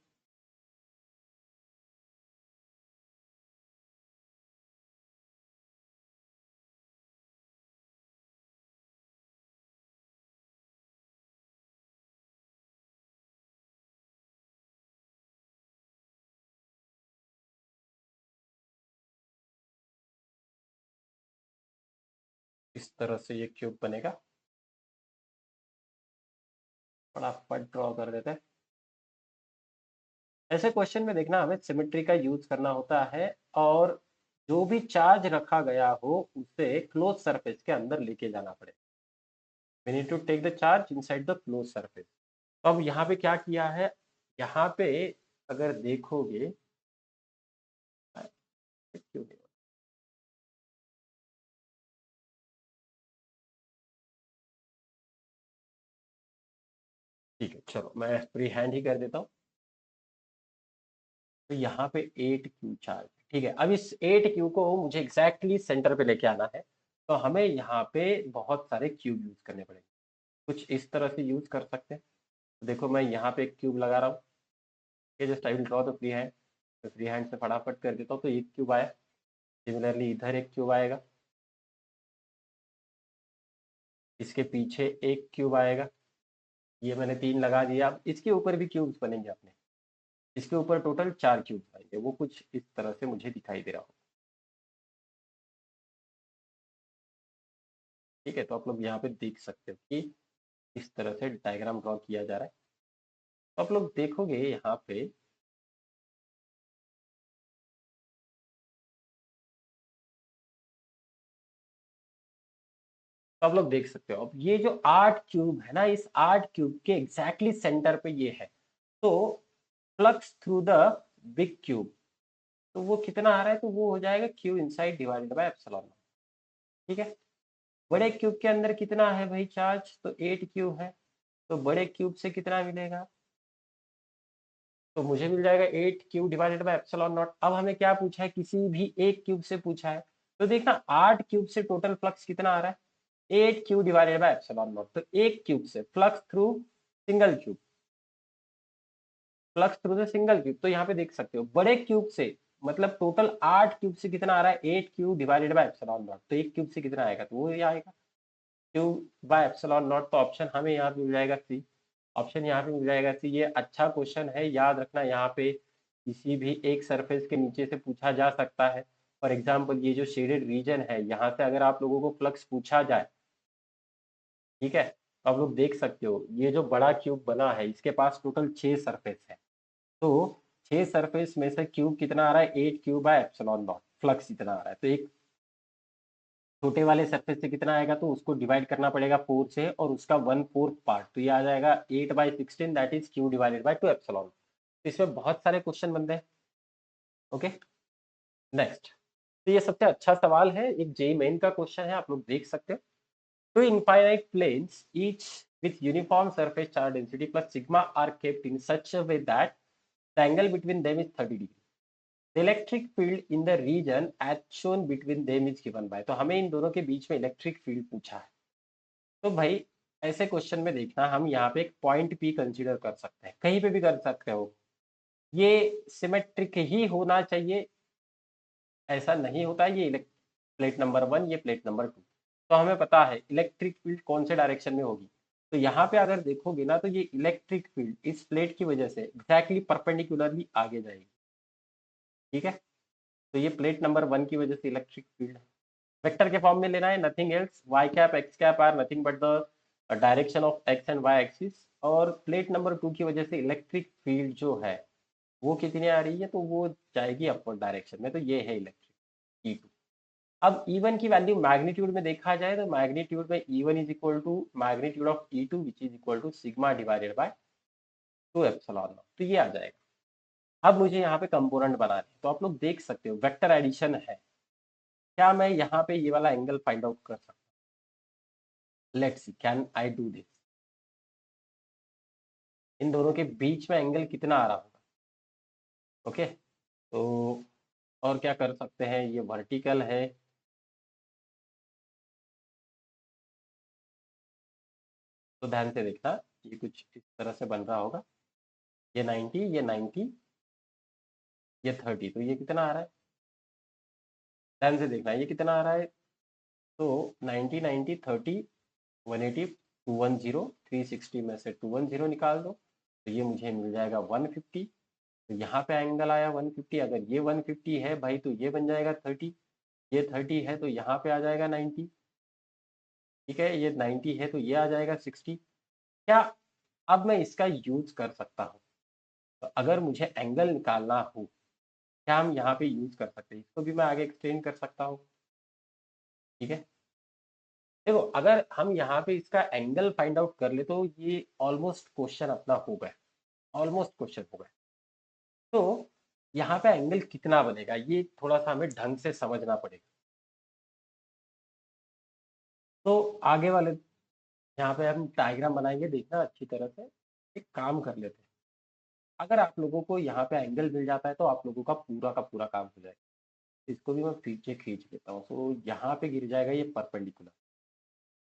A: इस तरह से ये क्यूब बनेगा, फटाफट ड्रॉ कर देते हैं। ऐसे क्वेश्चन में देखना हमें सिमेट्री का यूज करना होता है, और जो भी चार्ज रखा गया हो उसे क्लोज सरफेस के अंदर लेके जाना पड़े। We need to take the charge inside the close surface. अब यहाँ पे क्या किया है, यहाँ पे अगर देखोगे, क्यों नहीं, ठीक है चलो मैं फ्री हैंड ही कर देता हूँ। तो यहाँ पे 8q चार्ज, ठीक है। अब इस 8q को मुझे एग्जैक्टली सेंटर पे लेके आना है, तो हमें यहाँ पे बहुत सारे क्यूब यूज करने पड़ेंगे। कुछ इस तरह से यूज कर सकते हैं। तो देखो मैं यहाँ पे एक क्यूब लगा रहा हूँ, ये just I will draw the free hand. तो फ्री हैंड से फटाफट कर देता हूँ, तो एक क्यूब आया। सिमिलरली इधर एक क्यूब आएगा, इसके पीछे एक क्यूब आएगा। ये मैंने 3 लगा दिया। अब इसके ऊपर भी क्यूब्स बनेंगे अपने, इसके ऊपर टोटल 4 क्यूब्स आएंगे। वो कुछ इस तरह से मुझे दिखाई दे रहा हो, ठीक है। तो आप लोग यहाँ पे देख सकते हो कि इस तरह से डायग्राम ड्रॉ किया जा रहा है। तो आप लोग देखोगे यहाँ पे, तो आप लोग देख सकते हो अब ये जो 8 क्यूब है ना, इस 8 क्यूब के एग्जैक्टली सेंटर पे ये है। तो flux through the big cube, तो वो कितना आ रहा है, तो वो हो जाएगा Q inside divided by epsilon, ठीक है। बड़े क्यूब के अंदर कितना है भाई चार्ज, तो 8 क्यूब है। तो बड़े क्यूब से कितना मिलेगा, तो मुझे मिल जाएगा 8 cube divided by epsilon not. अब हमें क्या पूछा है, किसी भी एक क्यूब से पूछा है, तो देखना 8 क्यूब से टोटल फ्लक्स कितना आ रहा है, 8 cube divided by epsilon naught. तो एक क्यूब से flux through single cube, flux through the single cube, तो यहाँ पे देख सकते हो बड़े क्यूब से, मतलब टोटल 8 क्यूब से कितना आ रहा है, 8 cube divided by epsilon naught. तो एक क्यूब से कितना आएगा, तो वो ये आएगा क्यूब बाय एप्सिलॉन नॉट। तो ऑप्शन हमें यहाँ पे मिल जाएगा सी, ऑप्शन यहाँ पे मिल जाएगा सी। ये अच्छा क्वेश्चन है, याद रखना, यहाँ पे किसी भी एक सरफेस के नीचे से पूछा जा सकता है। फॉर एग्जाम्पल ये जो शेडेड रीजन है, यहाँ से अगर आप लोगों को फ्लक्स पूछा जाए, ठीक है, तो आप लोग देख सकते हो ये जो बड़ा क्यूब बना है, इसके पास टोटल 6 सरफेस है। तो 6 सरफेस में से क्यूब कितना आ रहा है, 8 cube by epsilon not, flux इतना आ रहा है। तो एक छोटे वाले सरफेस से कितना आएगा, तो उसको डिवाइड करना पड़ेगा 4 से, और उसका 1/4 पार्ट, तो ये आ जाएगा 8/16, that is Q divided by 2 epsilon. तो इसमें बहुत सारे क्वेश्चन बनते हैं। Okay, next. तो ये सबसे अच्छा सवाल है, एक जेईई मेन का क्वेश्चन है, आप लोग देख सकते हो। Two infinite planes each with uniform surface charge density plus sigma are kept in such a way that the angle between them is 30 degree. The electric field in the region as shown between them is given by, तो हमें इन दोनों के बीच में electric field पूछा है। तो भाई ऐसे क्वेश्चन में देखना, हम यहाँ पे एक पॉइंट पी कंसीडर कर सकते हैं, कहीं पे भी कर सकते हो, ये सिमेट्रिक ही होना चाहिए, ऐसा नहीं होता है। ये प्लेट नंबर 1, ये प्लेट नंबर 2, तो हमें पता है इलेक्ट्रिक फील्ड कौन से डायरेक्शन में होगी। तो यहाँ पे अगर देखोगे ना, तो ये इलेक्ट्रिक फील्ड इस प्लेट की वजह से एग्जैक्टली परपेंडिकुलरली आगे जाएगी, ठीक है। तो ये प्लेट नंबर 1 की वजह से इलेक्ट्रिक फील्ड है। वेक्टर के फॉर्म में लेना है, nothing else, Y cap X cap are nothing but the direction of X and Y axis. और प्लेट नंबर 2 की वजह से इलेक्ट्रिक फील्ड जो है वो कितनी आ रही है, तो वो जाएगी अपवर्ड डायरेक्शन में, तो ये है इलेक्ट्रिक E2। अब E1 की वैल्यू मैग्नीट्यूड में देखा जाए, तो मैग्नीट्यूड में E1 is equal to magnitude of E2 which is equal to sigma divided by 2 epsilon naught, तो ये आ जाएगा। अब मुझे यहाँ पे कंपोनेंट बनाने हैं, तो आप लोग देख सकते हो वेक्टर एडिशन है, क्या मैं यहाँ पे ये वाला एंगल फाइंड आउट कर सकता हूँ, let's see can I do this. इन दोनों के बीच में एंगल कितना आ रहा होगा, ओके। तो और क्या कर सकते हैं, ये वर्टिकल है, तो ध्यान से देखना, ये कुछ इस तरह से बन रहा होगा, ये 90, ये 90, ये 30, तो ये कितना आ रहा है, ध्यान से देखना ये कितना आ रहा है। तो 90 90 30 180 210 360 में से 210 निकाल दो, तो ये मुझे मिल जाएगा 150। तो यहाँ पे एंगल आया 150, अगर ये 150 है भाई तो ये बन जाएगा 30, ये 30 है तो यहाँ पे आ जाएगा 90, ठीक है, ये 90 है तो ये आ जाएगा 60। क्या अब मैं इसका यूज कर सकता हूँ, तो अगर मुझे एंगल निकालना हो, क्या हम यहाँ पे यूज कर सकते हैं, इसको भी मैं आगे एक्सटेंड कर सकता हूँ, ठीक है। देखो अगर हम यहाँ पे इसका एंगल फाइंड आउट कर ले, तो ये ऑलमोस्ट क्वेश्चन अपना हो गया, ऑलमोस्ट क्वेश्चन हो गया। तो यहाँ पे एंगल कितना बनेगा, ये थोड़ा सा हमें ढंग से समझना पड़ेगा। तो आगे वाले यहाँ पे हम डायग्राम बनाएंगे, देखना अच्छी तरह से। एक काम कर लेते हैं, अगर आप लोगों को यहाँ पे एंगल मिल जाता है, तो आप लोगों का पूरा काम हो जाएगा। इसको भी मैं पीछे खींच लेता हूँ, तो यहाँ पे गिर जाएगा ये परपेंडिकुलर,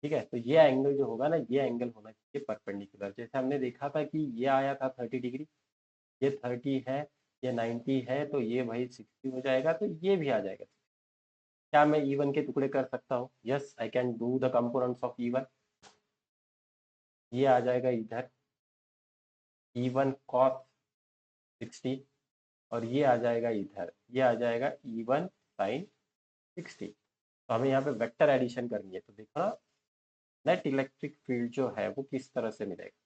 A: ठीक है। तो ये एंगल जो होगा ना, ये एंगल होना चाहिए परपेंडिकुलर, जैसे हमने देखा था कि ये आया था 30 डिग्री, ये 30 है, ये 90 है, तो ये भाई 60 हो जाएगा, तो ये भी आ जाएगा। क्या मैं E1 के टुकड़े कर सकता हूँ, yes I can do the components of E1। ये आ जाएगा इधर E1 cos 60, और ये आ जाएगा इधर, ये आ जाएगा E1 sin 60। तो हमें यहाँ पे वेक्टर एडिशन करनी है, तो देखना नेट इलेक्ट्रिक फील्ड जो है वो किस तरह से मिलेगा,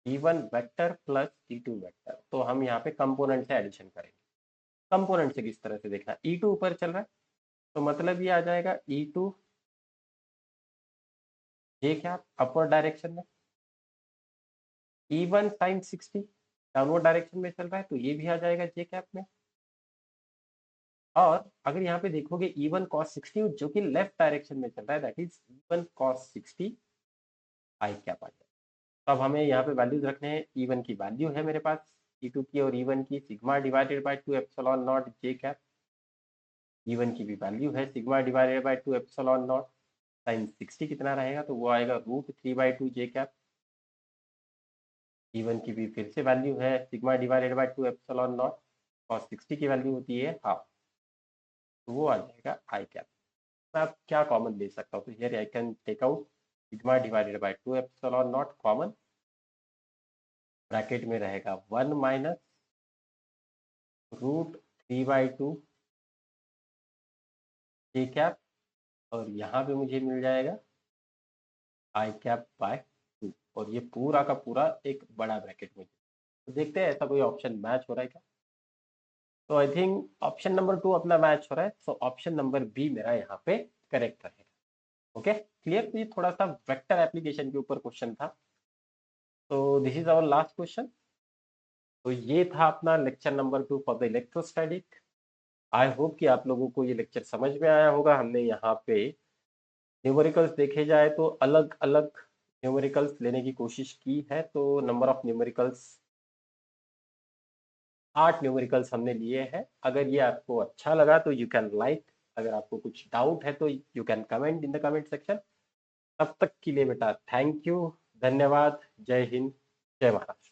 A: E1 vector plus E2 vector. तो हम यहाँ पे कंपोनेंट से एडिशन करेंगे। कंपोनेंट से किस तरह से देखना, E2 ऊपर चल रहा है, तो मतलब ये आ जाएगा E2 ये क्या अपवर्ड डायरेक्शन में, E1 sin 60 डाउनवर्ड डायरेक्शन में चल रहा है, तो ये भी आ जाएगा जे कैप में। और अगर यहाँ पे देखोगे E1 cos 60 जो कि लेफ्ट डायरेक्शन में चल रहा है, that is E1 cos 60 I cap आ जाएगा। तो अब हमें यहाँ पे वैल्यूज रखने हैं, E1 की वैल्यू है मेरे पास E2 की और E1 की, sigma divided by 2 epsilon naught J cap. E1 की भी वैल्यू है sigma divided by 2 epsilon naught. Sine 60 कितना रहेगा, तो वो आएगा √3/2 जे कैप। E1 की भी फिर से वैल्यू है sigma divided by 2 epsilon naught, और 60 की वैल्यू होती है हाफ, तो वो आ जाएगा आई कैप। मैं अब क्या कॉमन ले सकता हूँ, तो here I can take out sigma divided by 2 epsilon naught common. Bracket में रहेगा 1 माइनस √3/2 जे कैप, और यहाँ पे मुझे मिल जाएगा आई कैप बाय 2, और ये पूरा का पूरा एक बड़ा ब्रैकेट में। तो देखते हैं ऐसा कोई ऑप्शन मैच हो रहा है क्या। तो आई थिंक ऑप्शन नंबर 2 अपना मैच हो रहा है, सो ऑप्शन नंबर बी मेरा यहाँ पे करेक्ट रहेगा। Okay clear. तो ये थोड़ा सा वेक्टर एप्लीकेशन के ऊपर क्वेश्चन था। तो this is our last question. तो ये था अपना lecture number 2 for the electrostatic. I hope कि आप लोगों को ये लेक्चर समझ में आया होगा। हमने यहाँ पे न्यूमेरिकल्स देखे जाए तो अलग अलग न्यूमेरिकल्स लेने की कोशिश की है। तो नंबर ऑफ न्यूमेरिकल्स 8 न्यूमेरिकल्स हमने लिए हैं। अगर ये आपको अच्छा लगा तो यू कैन लाइक, अगर आपको कुछ डाउट है तो you can comment in the comment section. तब तक के लिए बेटा थैंक यू, धन्यवाद, जय हिंद, जय महाराष्ट्र।